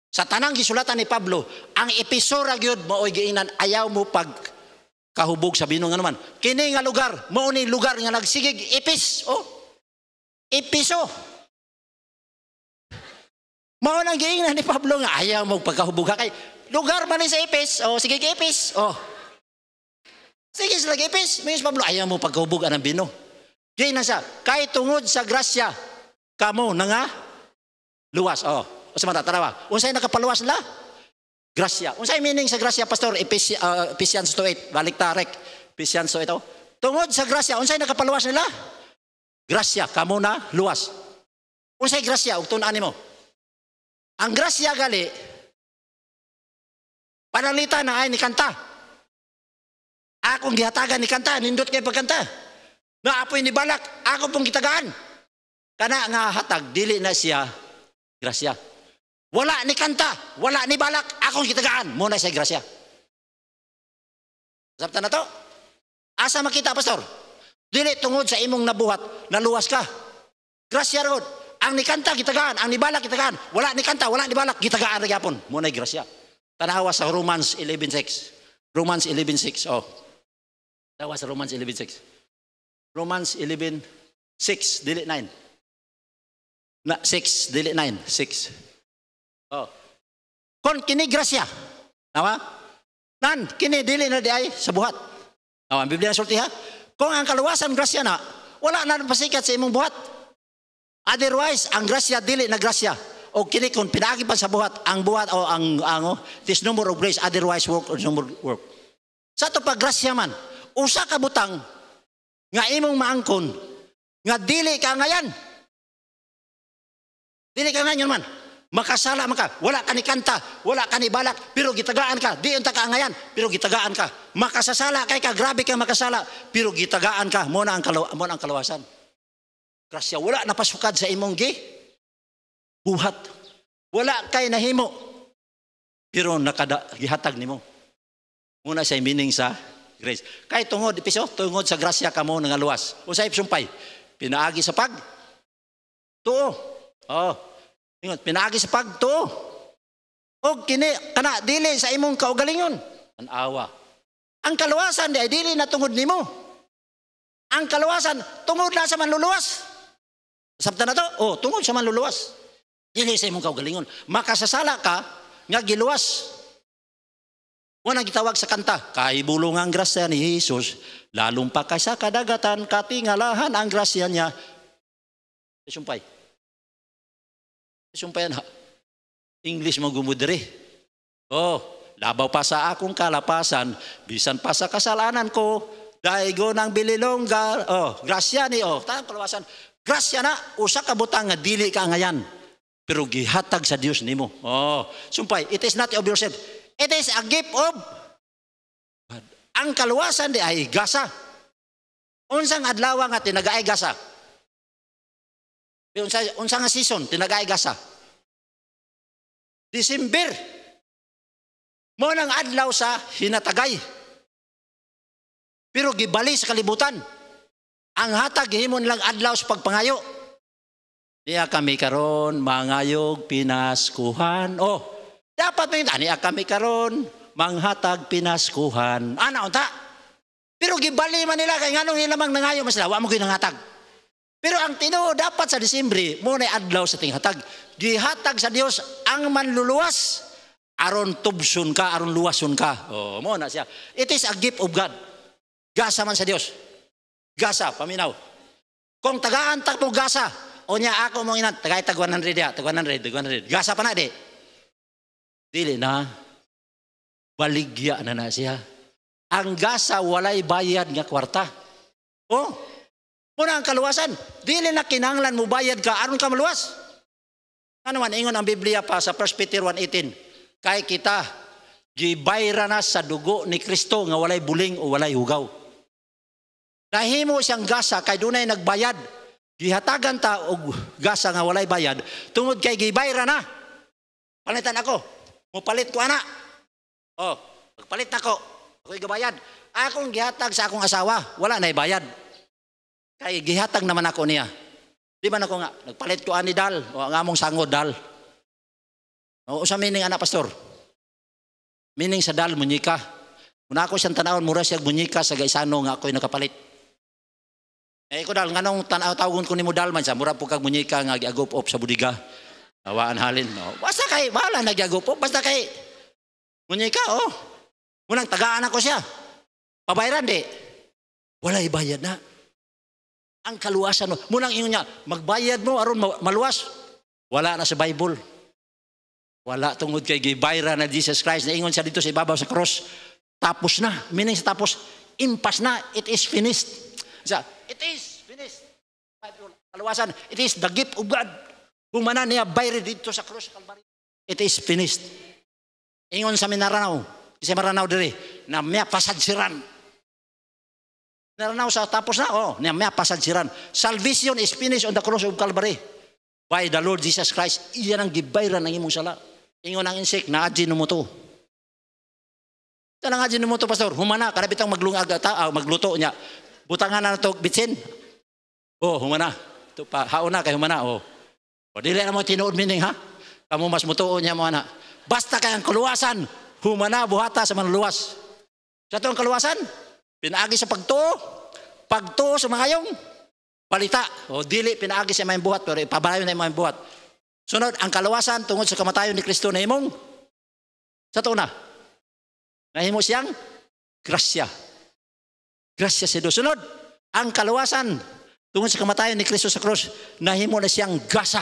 Sa tanang gisulatan ni Pablo, ang Efeso ra gyud maoy giingnan ayaw mo pagkahubog sa bino nga naman. Kini nga lugar, mao ni lugar nga nagsigig Efeso. Mao nang giingnan ni Pablo nga ayaw mo pagkahubog kay lugar man ni sa Efeso. Sige Efeso. Sige sila Efeso. Mayos Pablo ayaw mo pagkahubog ang bino. Diyan na siya, kay tungod sa grasya, kamo na nga, luwas. Usamata, tarawa. Unsay nakapaluwas nila? Grasya. Unsay meaning sa grasya, Pastor? Ephesians 2:8. Balik tarek. Ephesians 2:8. Tungod sa grasya, unsay nakapaluwas nila? Grasya, kamo na, luwas. Unsay grasya, ugtunaan nimo. Ang grasya gali, panalitan na ay ni kanta. Akong gihatagan ni kanta, nindot kay pagkanta. Naapoy ni balak, ako pong gitagaan. Kana nga hatag, dili na siya grasya. Wala ni kanta, wala ni balak, akong gitagaan. Muna siya grasya. Sabta na to? Asa makita, Pastor? Dili tungod sa imong nabuhat, naluwas ka. Grasya rod. Ang ni kanta, gitagaan. Ang ni balak, gitagaan. Wala ni kanta, wala ni balak, gitagaan nagyapon. Muna grasya. Tanawa sa Romans 11:6. Romans 11:6. Tanawa sa Romans 11:6. Romans 11:6, dili 9. 6, dili 9. 6. Kon kini grasya. Nawa? Nan, kini dili na di ay sa buhat. Ang Biblia sulti ha? Kung ang kaluwasan grasya na, wala na pasikat sa imong buhat. Otherwise, ang grasya dili na grasya. O kini kung pinaagi pa sa buhat, ang buhat o ang this no more of grace, otherwise work or no more work. Sa to pag grasya man, usa ka butang nga imong maangkon nga dili ka ngayan. Dili ka ngayon man. Makasala man ka. Wala ka ni kanta, wala ka ni balak, pero gitagaan ka. Di unta ka ngayan, pero gitagaan ka. Makasasala kay ka, grabe ka makasala, pero gitagaan ka. Mo na ang kaluwasan. Grasya, wala napasukad sa imong buhat. Wala kay nahimo. Pero gihatag nimo. Muna sa meaning sa grace. Kay tungod sa grasya kamo nga luwas. Usay sumpay. Pinaagi sa Tuo. Oh. Ingon, pinaagi sa pagtuo. O kini kana dili sa imong kaugalingon. Tanawa. Ang kaluwasan di ay dili na tungod nimo. Ang kaluwasan tungod na sa manluluwas. Sabta na to? Oh, tungod sa manluluwas. Dili sa imong kaugalingon. Makasasala ka nga giluwas. Unang gitawag sa kanta, kaibulong ang grasya ni Jesus, lalong pa kaysa kadagatan, katingalahan ang grasya niya. Sumpay. Sumpayan ha. English mo gumudre. Oh, labaw pa sa akong kalapasan, bisan pa sa kasalanan ko, daigo ng bililongga. Oh, grasya ni, oh, tayong kalawasan. Grasya na, usa ka butang nga dili ka ngayan. Pero gihatag sa Dios nimo. Oh, sumpay, it is not of yourself. It is a gift of God. Ang kaluwasan di ay gasa. Unsang adlaw nga tinagaay gasa? Unsa nga season tinagaay gasa? December. Mo nang adlaw sa hinatagay. Pero gibali sa kalibutan. Ang hatag himon lang adlaw sa pagpangayo. Niya kami karon mangayog pinaskuhan. Oh, dapat may niya kami karon manghatag pinaskuhan. Ana unta. Pero gibali man nila kay nganong ilamang nangayo mas lawa mo gyud nanghatag. Pero ang tinuod dapat sa Disyembre mo na adlaw sa tinghatag. Gihatag sa Dios ang manluluwas aron tubson ka, aron luwason ka. Oh, mo na siya. It is a gift of God. Gasa man sa Dios. Gasa, paminaw. Kung tagaan tak mo gasa, o niya ako mong inan, tagay tag 100 ya, tag 100. Gasa pa na di. Dili na. Baligya na siya. Ang gasa walay bayad nga kwarta. Oh, muna ang kaluwasan. Dili na kinanglan mo bayad ka, aron ka maluwas. Ano man, ingon ang Biblia pa sa 1 Peter 1:18. Kay kita, gibayra na sa dugo ni Kristo nga walay buling o walay hugaw. Nahimo siyang gasa kay dunay nagbayad. Gihatagan ta og gasa nga walay bayad tungod kay gibayra na. Palitan ako. Mupalit ko ana. Oh, pagpalit nako, ako'y gabayad. Akong gihatag sa akong asawa, wala na bayad. Kay gihatag naman ako niya. Di man ako nga nagpalit ko ani dal o ang among sangod dal. O sa meaning ana pastor. Meaning sa dal munyika. Una ako siyang tanawon mura siya munyika sa gaisano nga ako'y nakapalit. Eh ko dal nganong tanaw-tawgon ko nimo dal man sa mura po kag munyika nga giagop op sa budiga. Awaan halin. No. Basta kay wala nagyagop op, basta kay munyika oh. Munang tagaan ako siya. Pabayran di. Walay bayad na. Ang kaluwasan mo. Munang ingon niya, magbayad mo aron maluwas. Wala na sa Bible. Wala tungod kay gibayra na Jesus Christ na ingon siya dito sa ibabaw sa cross. Tapos na. Meaning sa tapos, impas na. It is finished. It is finished. Kaluwasan, it is the gift of God. Humana niya bayre dito sa cross sa Calvary. It is finished. Ingon sa Minaranaw, kasi Maranaw diri, na may pasadsiran. Minaranaw sa tapos na, oh, na may pasadsiran. Salvation is finished on the cross of Calvary. By the Lord Jesus Christ, iyan ang gibayran ng imong sala. Ingon ang insik, na-adjin mo to. Tanang adjin mo to, pastor. Humana, karabitang magluto niya. Butangan na ito, bitsin. Oh, humana. Ito pa, hauna kay humana, oh. O, dili na mo tinuod meaning, ha? Kamu mas mutuon niya mo, ana. Basta kay ang kaluwasan, humana, buhata sa manluwas. Sa ito ang kaluwasan, pinaagi sa pagtuo sa mangayong, palita. O, dili, pinaagi sa mayang buhat, pero ipabalayo na yung mayang buhat. Sunod, ang kaluwasan, tungod sa kamatayon ni Kristo na imong, sa ito na, nahimo siyang grasya. Grasya sa Diyos. Sunod, ang kaluwasan tungod sa kamatayon ni Kristo sa krus, nahimo na siyang gasa.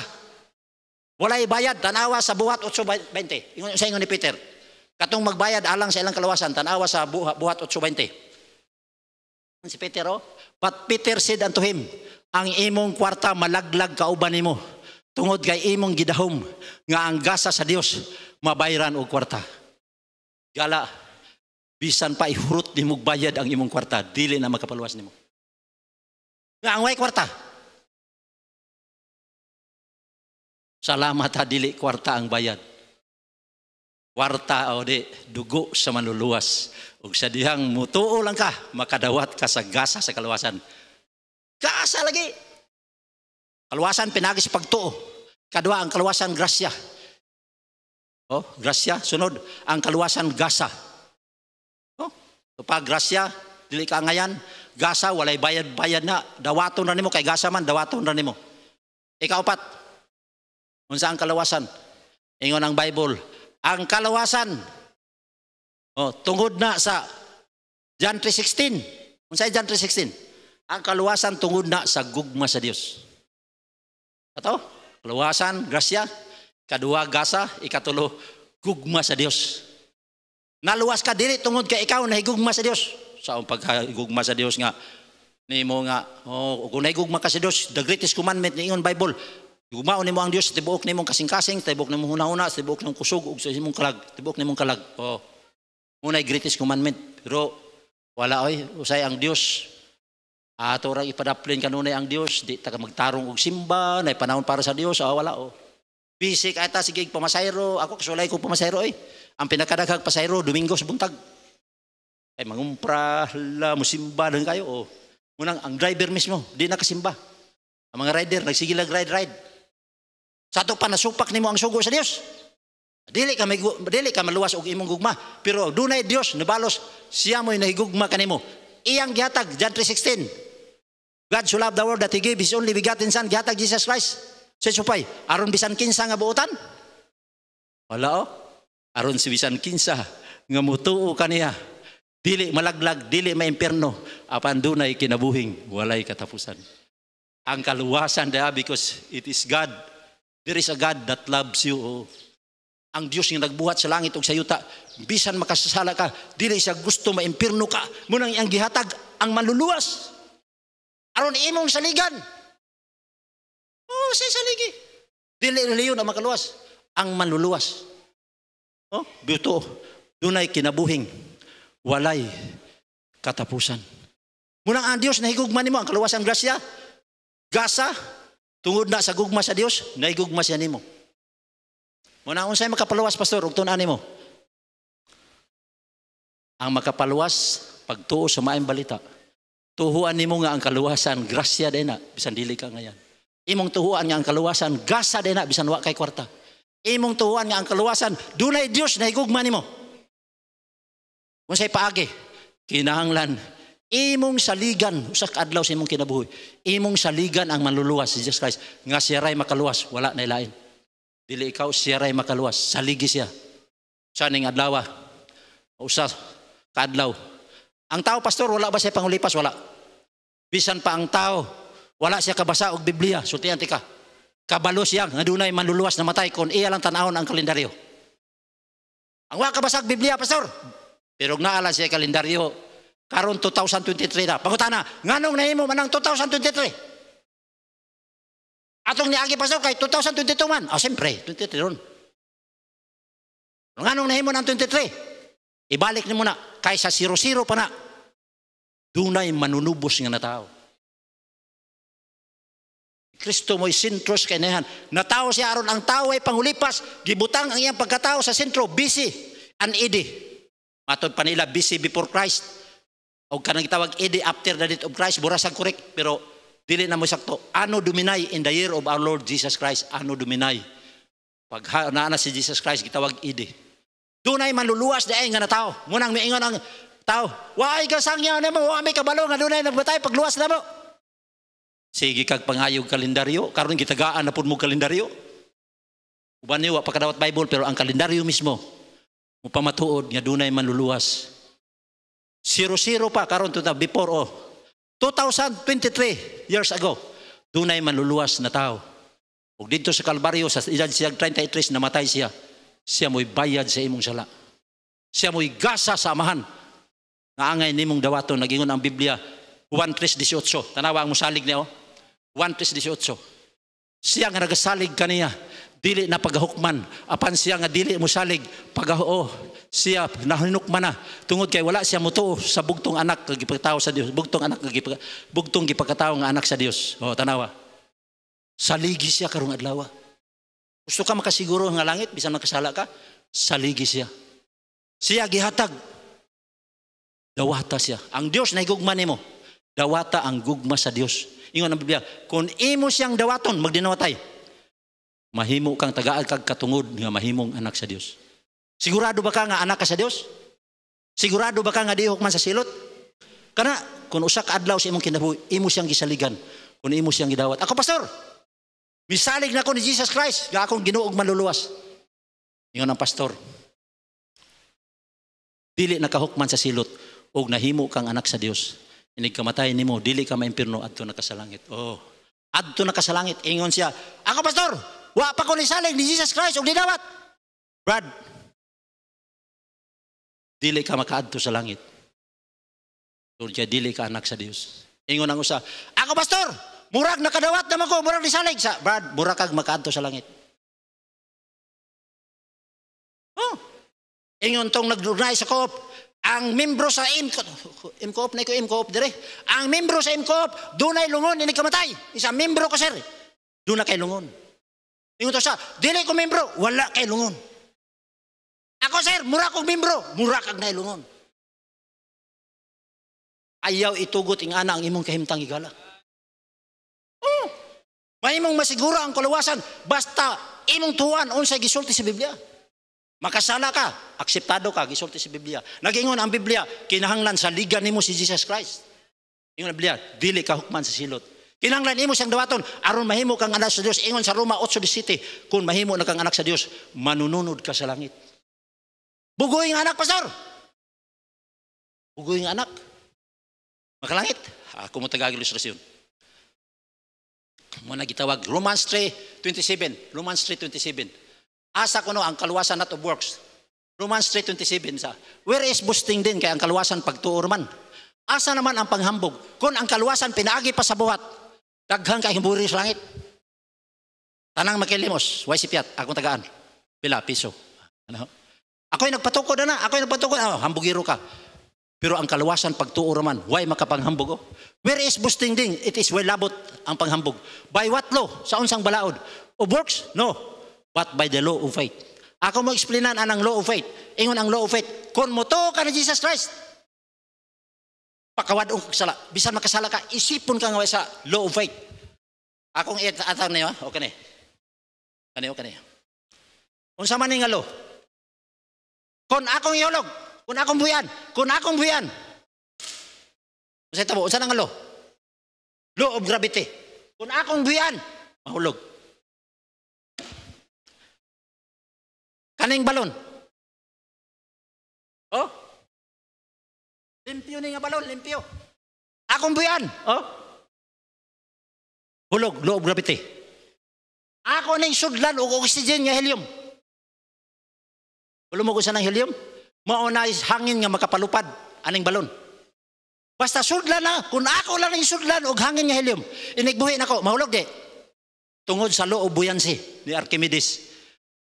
Walay bayad, tanawa sa buhat 8:20. Sa ingon ni Peter. Katong magbayad alang sa ilang kaluwasan, tanawa sa buhat 8:20. Si Peter, oh. But Peter said unto him, ang imong kwarta malaglag kauban nimo. Tungod kay imong gidahom nga ang gasa sa Dios mabayran og kwarta. Gala, bisan pa ihurot ni mong bayad ang imong kwarta, dili na makapaluwas nimo. Nga ang way kwarta. Salamat ha, dili kwarta ang bayad. Kwarta o di, dugo sa manluluwas. Ug sa dihang mutuo lang ka, makadawat ka sa gasa sa kaluwasan. Gasa lagi. Kaluwasan pinagi sa pagtuo. Kadua ang kaluwasan grasya. Oh, grasya. Sunod ang kaluwasan gasa. Oh, pag grasya dili ka ngayan, gasa walay bayad-bayad na, dawaton ra nimo kay gasa man dawaton ra nimo. Ikaapat, unsa ang kaluwasan? Ingon ang Bible, ang kaluwasan tungod na sa John 3:16. Unsay John 3:16? Ang kaluwasan tungod na sa gugma sa Dios. Ato? Kaluwasan, grasya, kadua gasa, ikatulo gugma sa Dios. Naluwas ka dili tungod kay ikaw nahigugma sa Dios. Sa pagkagugma sa Dios nga nimo nga kung nahigugma ka sa Dios, the greatest commandment ni ingon Bible, gugmaon nimo ang Dios tibuok nimong kasing-kasing, tibuok nimong hunahuna, tibuok nimong kusog ug sa imong kalag, tibuok nimong kalag. Unay greatest commandment. Pero wala usay ang Dios. Ato ra ipadaplin kanunay ang Dios, di ta magtarong og simba, nay panahon para sa Dios, wala Busy kay ta sige pamasayro, ako kasulay ko pamasayro Ang pinakadaghang pasayro Domingo sa buntag. Ay mangumpra, musimba lang kayo Munang ang driver mismo, di nakasimba. Ang mga rider nagsige lang ride. Sa ato pa nasupak nimo ang sugo sa Dios. Dili ka maluwas og imong gugma, pero dunay Dios nabalos siya mo'y nahigugma kanimo. Iyang gihatag John 3:16. God so loved the world that He gave His only begotten Son, gihatag Jesus Christ. Sa supay, aron bisan kinsa nga buotan? Wala aron si bisan kinsa nga mutuo kaniya. Dili malaglag, dili maimperno, apan dunay kinabuhing walay katapusan. Ang kaluwasan daya because it is God. There is a God that loves you. Ang Diyos nga nagbuhat sa langit ug sa yuta, bisan makasasala ka, dili siya gusto maimpirno ka. Munang iyang gihatag ang manluluwas. Aron imong saligan. Sa saligi. Dili reliyon ang makaluwas, ang manluluwas. Bito, dunay kinabuhing walay katapusan. Munang ang Dios nahigugma nimo ang kaluwasan grasya, gasa, tungod na sa gugma sa Dios, nahigugma siya nimo. Muna unsay makapaluwas pastor ug tun-an nimo. Ang makapaluwas pagtuo sa maayong balita. Tuhuan nimo nga ang kaluwasan grasya din na bisan dili ka ngayan. Imong tuhuan nga ang kaluwasan gasa din na bisan wa kay kwarta. Imong tuhuan nga ang kaluwasan dunay Dios na higugma nimo. Unsay paagi? Kinahanglan imong saligan usa ka adlaw sa imong kinabuhi. Imong saligan ang manluluwas si Jesus Christ nga siya ray makaluwas wala na lain. Dili ikaw siya ray makaluwas, saligi siya. Sa ning adlaw, usa ka adlaw. Ang tao pastor wala ba siya pangulipas? Wala. Bisan pa ang tao wala siya kabasa og Biblia, sultian ti ka. Kabalo siya nga dunay manluluwas na matay kon iya lang tan-awon ang kalendaryo. Ang wa kabasa og Biblia pastor, pero naala siya kalendaryo karon 2023 na. Pangutana, nganong nahimo man ang 2023? Atong niagi pastor kay 2022 man. Siyempre, 23 ron. Nganong nahimo ng 23? Ibalik ni mo na, kaysa 0-0 pa na. Dunay manunubos nga na tao. Kristo mo'y sentro sa kanahan. Natao siya aron ang tao ay pangulipas. Gibutang ang iyang pagkatao sa sentro, busy and edi. Matod pa nila, busy before Christ. O kanang gitawag edi after the death of Christ. Burasag correct, pero dili na mo sakto. Ano Domini in the year of our Lord Jesus Christ. Ano Domini. Pag naana si Jesus Christ, gitawag edi. Dunay manluluwas daay nga na tao. Munang miingon ang tao, waay kasangya na mo, waay kabalo nga dunay nagbatay pagluwas na mo. Sige kag pangayog kalendaryo, karon gitagaan na pud mo kalendaryo. Uban ni wa pa kadawat Bible pero ang kalendaryo mismo mo pamatuod nga dunay manluluwas. 0-0 pa karon to before 2023 years ago, dunay manluluwas na tao. Ug dito sa Kalbaryo sa edad siya 33 namatay siya. Siya mo'y bayad sa imong sala. Siya mo'y gasa sa amahan. Naangay nimong dawaton nagingon ang Biblia 1:3:18. Tanawa ang musalig niya 1:3:18. Siya nga nagasalig kaniya dili na paghukman apan siya nga dili musalig siya nahinukman na tungod kay wala siya mutuo sa bugtong anak nga gipakatawo sa Dios, bugtong gipakatawo nga anak sa Dios. Tanawa. Saligi siya karong adlaw. Gusto ka makasiguro nga langit bisan makasala ka, saligi siya. Siya gihatag dawata siya. Ang Dios na higugma nimo. Dawata ang gugma sa Dios. Ingon ang Biblia, kung imo siyang dawaton, magdinawatay, mahimo kang tagaag kag katungod nga mahimong anak sa Dios. Sigurado ba ka nga anak ka sa Dios? Sigurado ba ka nga dihok man sa silot? Kana, kung usa ka adlaw sa imong kinabuhi, imo siyang gisaligan, kung imo siyang gidawat. Ako, pastor, misalig na ko ni Jesus Christ, ga akong Ginoo og maluluwas. Ingon ang pastor, dili nakahukman sa silot, og nahimo kang anak sa Dios. Inig kamatay nimo, dili ka maimpirno adto na ka sa langit. Oh, adto na ka sa langit. Ingon siya, ako, pastor, wa pa ko nisalig ni Jesus Christ og didawat. Brad, dili ka makaadto sa langit. Kung siya, dili ka anak sa Dios. Ingon ang usa, ako, pastor, murag nakadawat naman ko, murag nisalig sa, Brad, murag kag makaadto sa langit. Oh, ingon tong nagdunay sa koop, ang membro sa IMCOOP na ko IMCOOP dire. Ang membro sa IMCOOP dunay lungon ini kamatay. Isa membro ko, sir. Duna kay lungon. Ingon to sa, dili ko membro, wala kay lungon. Ako, sir, mura kong membro, mura kag nay lungon. Ayaw itugot ing ana ang imong kahimtang higala. Oh, mahimong masiguro ang kaluwasan basta imong tuwan unsay gisulti sa Biblia. Makasala ka, akseptado ka, gisulti sa Biblia. Nag-ingon ang Biblia, kinahanglan sa liga nimo si Jesus Christ. Ingon ang Biblia, dili ka hukman sa silot. Kinahanglan imo siyang dawaton aron mahimo kang anak sa Dios. Ingon sa Roma 8:17, kung mahimo na kang anak sa Dios, manununod ka sa langit. Bugoy nga anak, pastor. Bugoy nga anak. Makalangit. Ako mo tagag-ilustrasyon. Muna gitawag Romans 3:27. Romans 3:27. Asa kuno ang kaluwasan not of works. Romans 3:27 sa. Where is boasting din kay ang kaluwasan pagtuor man. Asa naman ang panghambog? Kung ang kaluwasan pinaagi pa sa buhat, daghang kay himburi sa langit. Tanang makilimos, way sipiat, akong tagaan. Pila piso. Ano? Ako'y nagpatukod na, ako'y nagpatukod. Oh, hambugiro ka. Pero ang kaluwasan pagtuor man, why makapanghambog? Oh? Where is boasting din? It is well labot ang panghambog. By what law? Sa unsang balaod? Of works? No. But by the law of faith. Ako mo explainan anang law of faith. Ingon ang law of faith. Kung moto ka ni Jesus Christ, pakawadong kasala. Bisan makasala ka, isipon ka nga sa law of faith. Akong atang na yun, okay na. Kani, okay na. Kung sa man nga law, kung akong iulog, kung akong buyan. Kasi tabo, saan ang law? Law of gravity. Kung akong buyan, mahulog. Kaning balon. Oh? Limpyo ni nga balon, limpyo. Akong buyan. Oh? Hulog, law of gravity. Ako ning sudlan o oxygen nga helium. Wala mo ko sa ng helium? Mauna is hangin nga makapalupad aning balon. Basta sudlan na, kung ako lang yung sudlan o hangin nga helium, inigbuhi na ko, mahulog di. Tungod sa law of buoyancy ni Archimedes.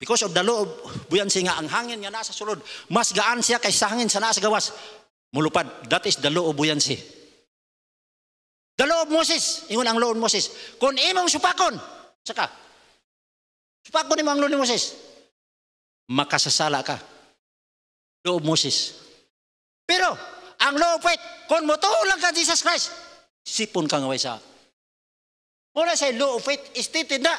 Because of the law of buoyancy nga, ang hangin nga nasa sulod, mas gaan siya kaysa hangin sa nasa gawas. Mulupad. That is the law of buoyancy. The law of Moses. Ingon ang law of Moses. Kung imong supakon, saka, supakon imong ang law ni Moses, makasasala ka. Law of Moses. Pero, ang law of faith, kung motulang ka Jesus Christ, sipon ka nga way sa. Muna sa law of faith, stated na.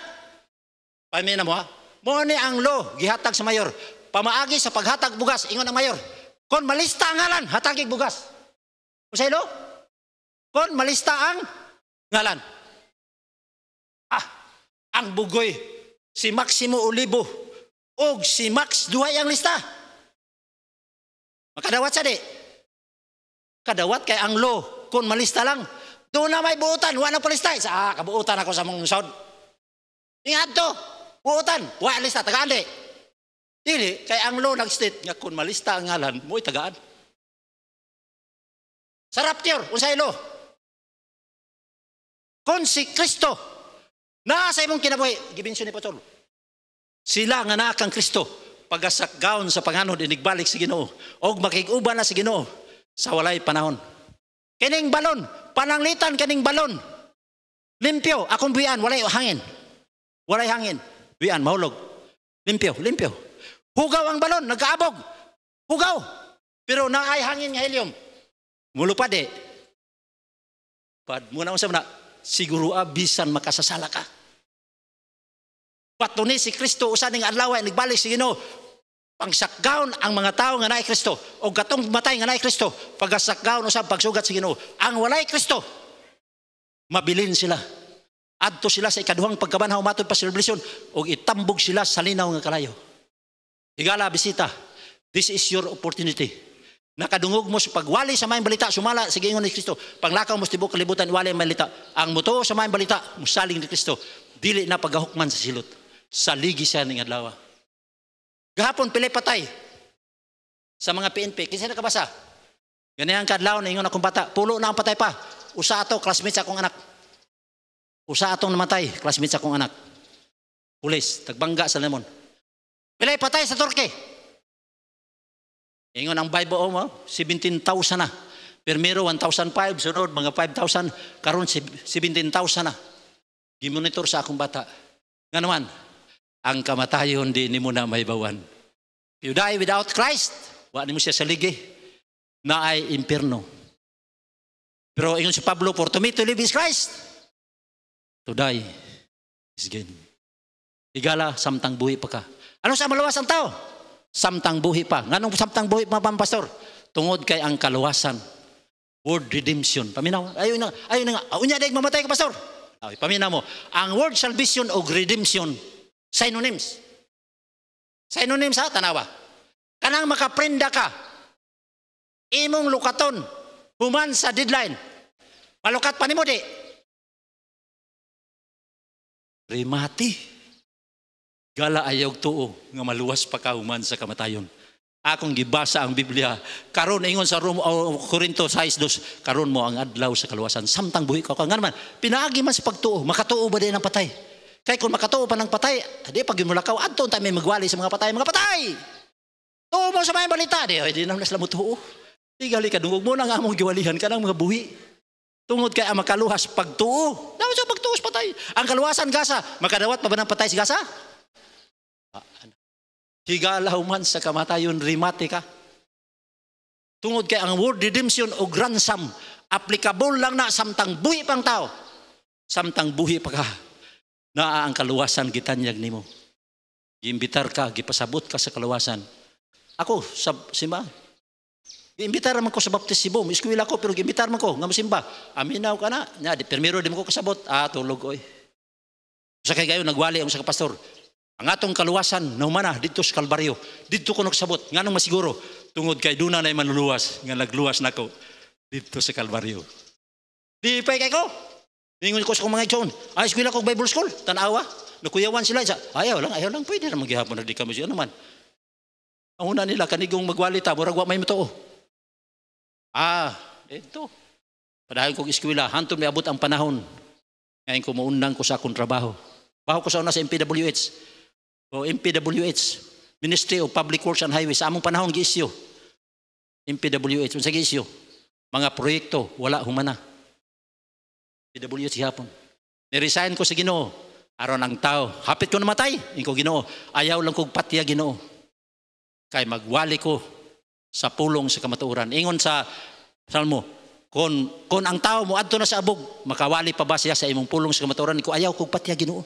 Pamina mo ha? Muna ang law, gihatag sa mayor. Pamaagi sa paghatag bugas, ingon ang mayor. Kung malista ang ngalan, hatagig bugas. Kung sa law, kung malista ang ngalan. Ang bugoy, si Maximo Olivo, o si Max Duhay ang lista. Makadawat sa di. Kadawat kay ang law, kung malista lang, doon na may buutan, wala palista. Kabuutan ako sa mong sound. Ingat to, buutan, wala lista, tagaan di. Dili, kay ang law nag-state, nga kung malista ang ngalan, mo'y tagaan. Sa rapture, unsay law. Kung si Kristo, nasa imong kinabuhi, gibinsyon ni Patol. Sila nga na kang Kristo, pagasakgaon sa panganod, inigbalik si Ginoo, o makiguban na si Ginoo, sa walay panahon. Kining balon, pananglitan kining balon. Limpyo, akong buyan, walay hangin. Walay hangin. Buyan, mahulog. Limpyo, limpyo. Hugaw ang balon, nagkaabog. Hugaw. Pero naay hangin nga helium. Mulupad eh. Pad muna unsa na siguro bisan makasasala ka. Pato ni si Kristo usa ning adlaw ay nagbalik si Ginoo pangsakgaon ang mga tao nga naay Kristo o gatong matay nga naay Kristo pagasakgaon usab pagsugat si Ginoo. Ang walay Kristo mabilin sila. Adto sila sa ikaduhang pagkabanhaw matod pa sa Revelation og itambog sila sa linaw nga kalayo. Higala bisita, this is your opportunity. Nakadungog mo sa pagwali sa maayong balita, sumala sa giingon ni Kristo. Panglakaw mo sa tibuok kalibutan, wali ang balita. Ang mutuo sa maayong balita, musaling ni Kristo. Dili na paghahukman sa silot. Saligi siya ning adlaw. Gahapon pilay patay sa mga PNP. Kinsa nakabasa? Ganyan kadlaw na ingon akong bata, pulo na ang patay pa. Usa ato classmates akong anak. Usa atong namatay, classmates akong anak. Pulis, tagbangga sa lemon. Pilay patay sa Turkey. Ingon ang Bible mo, 17,000 na. Primero 1,500, sunod mga 5,000, karon 17,000 na. Gimonitor sa akong bata. Nga naman, ang kamatayon di nimo na maibawan. You die without Christ, wa nimo siya saligi na ay impierno. Pero ingon si Pablo, for to me to live is Christ, to die is gain. Higala, samtang buhi pa ka. Ano sa malawas ang tao? Samtang buhi pa. Nganong samtang buhi pa, pastor? Tungod kay ang kaluwasan. Word redemption. Paminaw. Ayun na nga. Unya daig mamatay ka, pastor. Ay, paminaw mo. Ang word salvation o redemption, synonyms. Synonyms ha, tanawa. Kanang makaprenda ka. Imong lukaton. Human sa deadline. Malukat pa ni mo di. Rimati. Gala ayaw tuo nga maluwas pa ka human sa kamatayon. Akong gibasa ang Biblia. Karon ingon sa Korinto 6:2, karon mo ang adlaw sa kaluwasan. Samtang buhi ka. Nga naman, pinaagi man sa pagtuo. Makatuo ba din ang patay? Kaya kung makatuo pa ng patay, di pag yumulakaw, adto tayo may magwali sa mga patay. Mga patay! Tuo mo sa mga balita. Di naman sila mo tuo. Tigali ka, dungog mo na nga mong giwalihan ka ng mga buhi. Tungod kay ang makaluhas pagtuo. Dapat sa pagtuo sa patay. Ang kaluwasan gasa, makadawat pa ba ng patay si gasa? Higala human sa kamatayon, rimate ka. Tungod kay ang word redemption o ransom, applicable lang na samtang buhi pang tao. Samtang buhi pa ka, na ang kaluwasan gitanyag nimo. Giimbitar ka, gipasabot ka sa kaluwasan. Ako, simba. Giimbitar man ko sa baptismo, eskwela ko, pero giimbitar man ko, nga musimba. Aminaw ka na. Nya, primero di mo ko kasabot. Tulog oy. Sa kay gayon, nagwali ang sa pastor. Ang atong kaluwasan, naumana, dito sa Kalbaryo. Dito ko nagsabot. Nga nung masiguro, tungod kay Duna na manluluwas, nga nagluwas na ko, dito sa Kalbaryo. Di pa kay ko. Ningon ko sa kong mga igsoon. Eskwela ko Bible School, tanawa. Nakuyawan sila. Ayaw lang, pwede naman gihapon na di kami siya naman. Ang una nila, kanigong magwalita, murag wa may matoo. Ito. Padahal kong eskwela, hantong may abot ang panahon. Ngayon ko maunang ko sa akong trabaho. Baho ko sa una sa MPWH. O MPWH, Ministry of Public Works and Highways. Sa among panahon, gi-issue. MPWH, unsa gi-issue? Mga proyekto, wala humana. MPWH hapon. Niresign ko sa Ginoo. Aron ang tao, hapit ko namatay. Inko Ginoo, ayaw lang kong patya Ginoo. Kay magwali ko sa pulong sa kamatuoran. Ingon sa Salmo, kung ang tao mo adto na sa abog, makawali pa ba siya sa imong pulong sa kamatuoran? Ko ayaw kong patya Ginoo.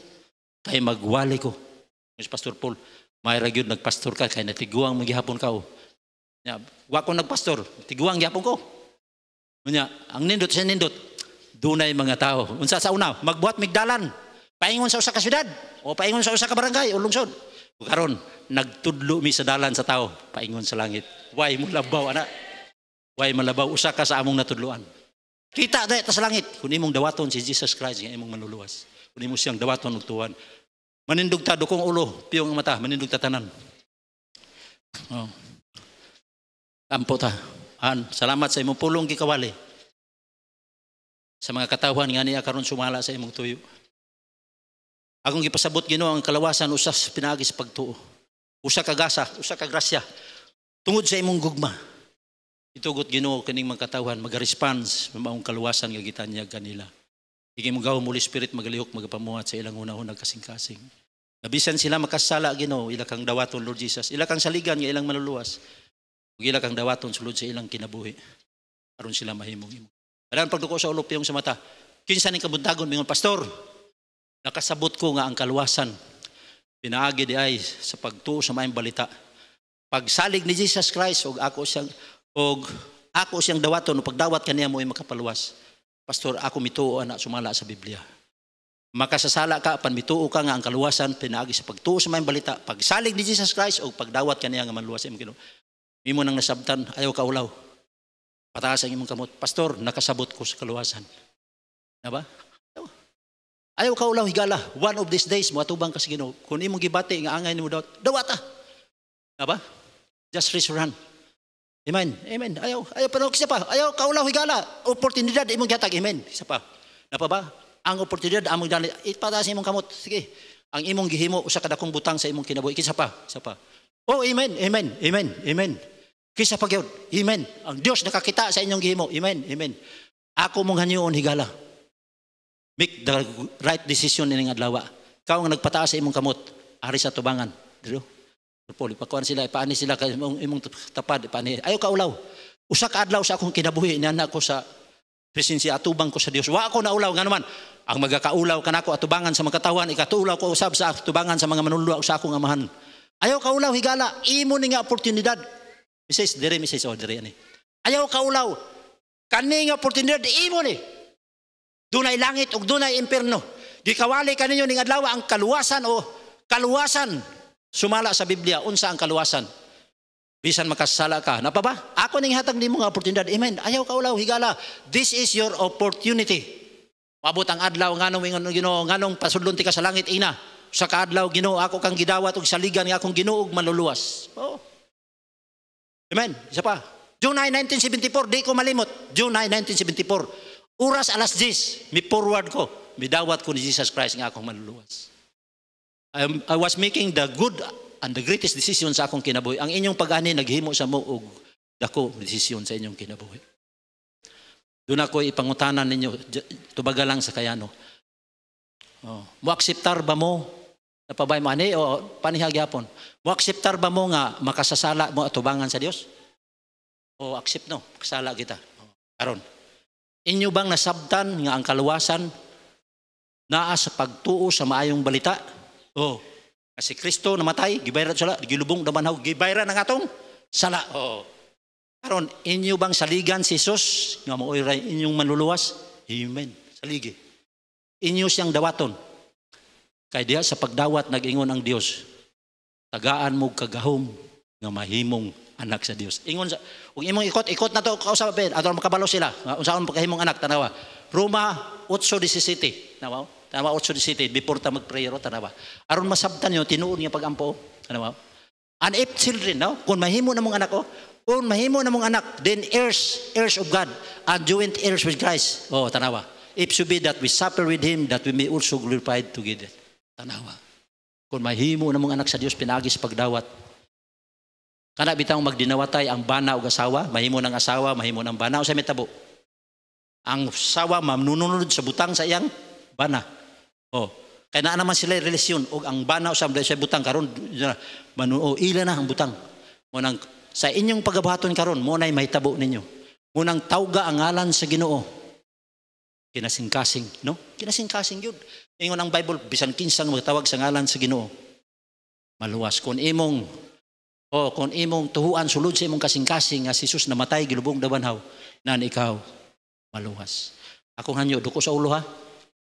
Kay magwali ko. Si Pastor Paul, may ragyod nagpastor ka, kay natiguang maghihapon ka. Wa ko nagpastor, tiguang gihapon ko. Ang nindot sa nindot, dunay mga tao. Unsa sa una, magbuhat migdalan, paingon sa usa ka syudad, o paingon sa usa ka barangay o lungsod. Karon, nagtudlo mi sa dalan sa tao, paingon sa langit. Way mo labaw, ana. Way malabaw, usa ka sa among natudloan. Kita dahil ta sa langit, kung imong dawaton si Jesus Christ, nga imong manluluwas. Kung imong siyang dawaton ug tuwan. Manindog ta, dukong ulo, piyong mata, manindog ta tanan. Ampo ta. Salamat sa imong pulong gikawali. Sa mga katawan nga niya karon sumala sa imong tuyo. Akong gipasabot Ginoo ang kalawasan usas pinagi sa pagtuo. Usa ka gasa, usa ka grasya. Tungod sa imong gugma. Itugot Ginoo kining mga katawan maga-response maong kaluwasan nga gitanyag kanila. Igi mo gaw muli spirit magalihok magapamuhat sa ilang una-unang kasing-kasing. Nabisan sila makasala Ginoo, ila kang dawaton Lord Jesus. Ila kang saligan nga ilang maluluwas. Ug ila kang dawaton sulod sa ilang kinabuhi. Aron sila mahimong imo. Alam pagduko sa ulo piyong sa mata. Kinsa ning kabuntagon mingon pastor. Nakasabot ko nga ang kaluwasan pinaagi di ay sa pagtuo sa maayong balita. Pagsalig ni Jesus Christ og ako siyang dawaton o pagdawat kaniya mo ay makapaluwas. Pastor, ako mituo na sumala sa Biblia. Makasasala ka pan mituo ka nga ang kaluwasan pinaagi sa pagtuo sa maayong balita. Pagsalig ni Jesus Christ og pagdawat kaniya nga manluwas imong Ginoo. Imo nang nasabtan ayaw ka ulaw. Pataas ang imong kamot. Pastor, nakasabot ko sa kaluwasan. Na ba? Ayaw ka ulaw higala. One of these days mo atubang ka sa Ginoo. Kung imong gibati nga angay nimo dawata. Na ba? Just raise your hand. Amen. Amen. Ayaw pa kisa pa. Ayaw ka ulaw higala. Oportunidad imong gihatag. Amen. Kisa pa. Na pa ba? Ang oportunidad among dali. Ipataas imong kamot. Sige. Ang imong gihimo usa ka dakong butang sa imong kinabuhi. Kisa pa. Kisa pa. Oh, amen. Amen. Amen. Amen. Kisa pa gyud. Amen. Ang Dios nakakita sa inyong gihimo. Amen. Amen. Ako mong hanyoon higala. Make the right decision ining adlaw. Kau nga nagpataas sa imong kamot, ari sa tubangan. Dilo. Puli pakuan sila, ipaani sila kay imong tapad, ipaani. Ayaw ka ulaw. Usa ka adlaw sa akong kinabuhi inana ko sa presensya atubang ko sa Dios. Wa ako na ulaw nga naman. Ang magakaulaw kanako atubangan sa mga katawan, ikatulaw ko usab sa atubangan sa mga manunluwa sa akong amahan. Ayaw ka ulaw higala, imo ni nga oportunidad. Mrs. Dire ani. Ayaw ka ulaw. Kani nga oportunidad imo ni. Dunay langit ug dunay impierno. Di kawali kaninyo ning adlaw ang kaluwasan o kaluwasan. Sumala sa Biblia unsa ang kaluwasan? Bisan makasala ka. Napa ba? Ako ning hatag nimo nga oportunidad. Amen. Ayaw ka ulaw higala. This is your opportunity. Paabot ang adlaw nganong ingon Ginoo nganong pasudlon ti ka sa langit ina. Sa kaadlaw Ginoo ako kang gidawat og saligan nga akong Ginoo ug manluluwas. Oh. Amen. Isa pa. June 9, 1974, di ko malimot. June 9, 1974. Oras alas 10, mi-forward ko. Midawat ko ni Jesus Christ nga akong manluluwas. I was making the good and the greatest decision sa akong kinabuhi. Ang inyong pag-ani naghimo sa mo og dako decision sa inyong kinabuhi. Doon ako ipangutanan ninyo, tubaga lang sa kayano. Mo akseptar ba mo, napabay mo ani o panihagyapon, mo akseptar ba mo nga makasasala mo atubangan sa Dios? O accept no, kasala kita. Karon. Inyo bang nasabtan nga ang kaluwasan naa sa pagtuo sa maayong balita? Oh, kasi Kristo namatay, gibayran sala, gilubong damanhaw, gibayran ang atong sala. Oh. Karon inyo bang saligan si Jesus nga maoy ray inyong manluluwas? Amen. Saligi. Inyo siyang dawaton. Kay diha sa pagdawat nag-ingon ang Dios, tagaan mo kagahom nga mahimong anak sa Dios. Ingon sa ug imong ikot na to kausap ben ato makabalo sila. Unsaon pagkahimong anak tanawa. Roma 8:17. Tanawa. Tanawa 8:17 before ta mag-prayer tanawa. Aron masabtan niyo tinuod nga pagampo. Tanawa. And if children, no? Kung mahimo na mong anak kung mahimo na mong anak, then heirs of God and joint heirs with Christ. Oh, tanawa. If so be that we suffer with him that we may also glorified together. Tanawa. Kung mahimo na mong anak sa Dios pinagis pagdawat. Kana bitang magdinawatay ang bana o asawa, mahimo ng asawa, mahimo ng bana o sa metabo. Ang asawa mamnununod sa butang sa iyang bana. Oh, kaya na naman sila relasyon o ang bana o sa butang karon ila na ang butang. Mo nang sa inyong pagabuhaton karon mo nay mahitabo ninyo. Mo nang tawga ang ngalan sa Ginoo. Kinasingkasing, no? Kinasingkasing gyud. Ingon ang Bible bisan kinsang magtawag sa ngalan sa Ginoo. Maluwas kung imong tuhuan sulod sa imong kasing-kasing nga si Jesus namatay gilubong dabanhaw nan ikaw maluwas. Akong hanyo duko sa ulo ha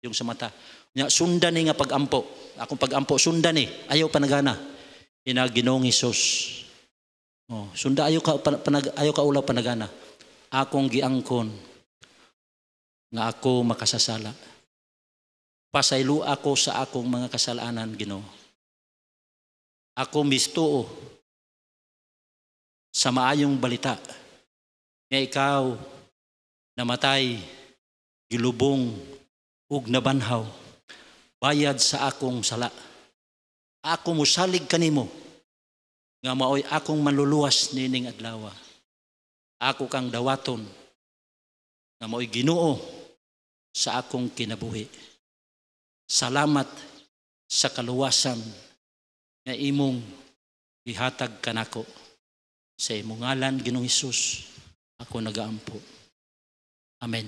yung sa mata. Nya sundan ni nga pagampo. Akong pagampo sundan ni ayaw panagana. Ina Ginoong Hesus. Oh, sunda ayaw ka ulaw panagana. Akong giangkon nga ako makasasala. Pasaylo ako sa akong mga kasalanan Ginoo. Ako mistuo sa maayong balita nga ikaw namatay, gilubong, ug nabanhaw, bayad sa akong sala. Ako musalig kanimo nga maoy akong manluluwas nining adlaw. Ako kang dawaton nga maoy Ginoo sa akong kinabuhi. Salamat sa kaluwasan nga imong ihatag kanako. Sa imong ngalan Ginoong Hesus ako nagaampo. Amen.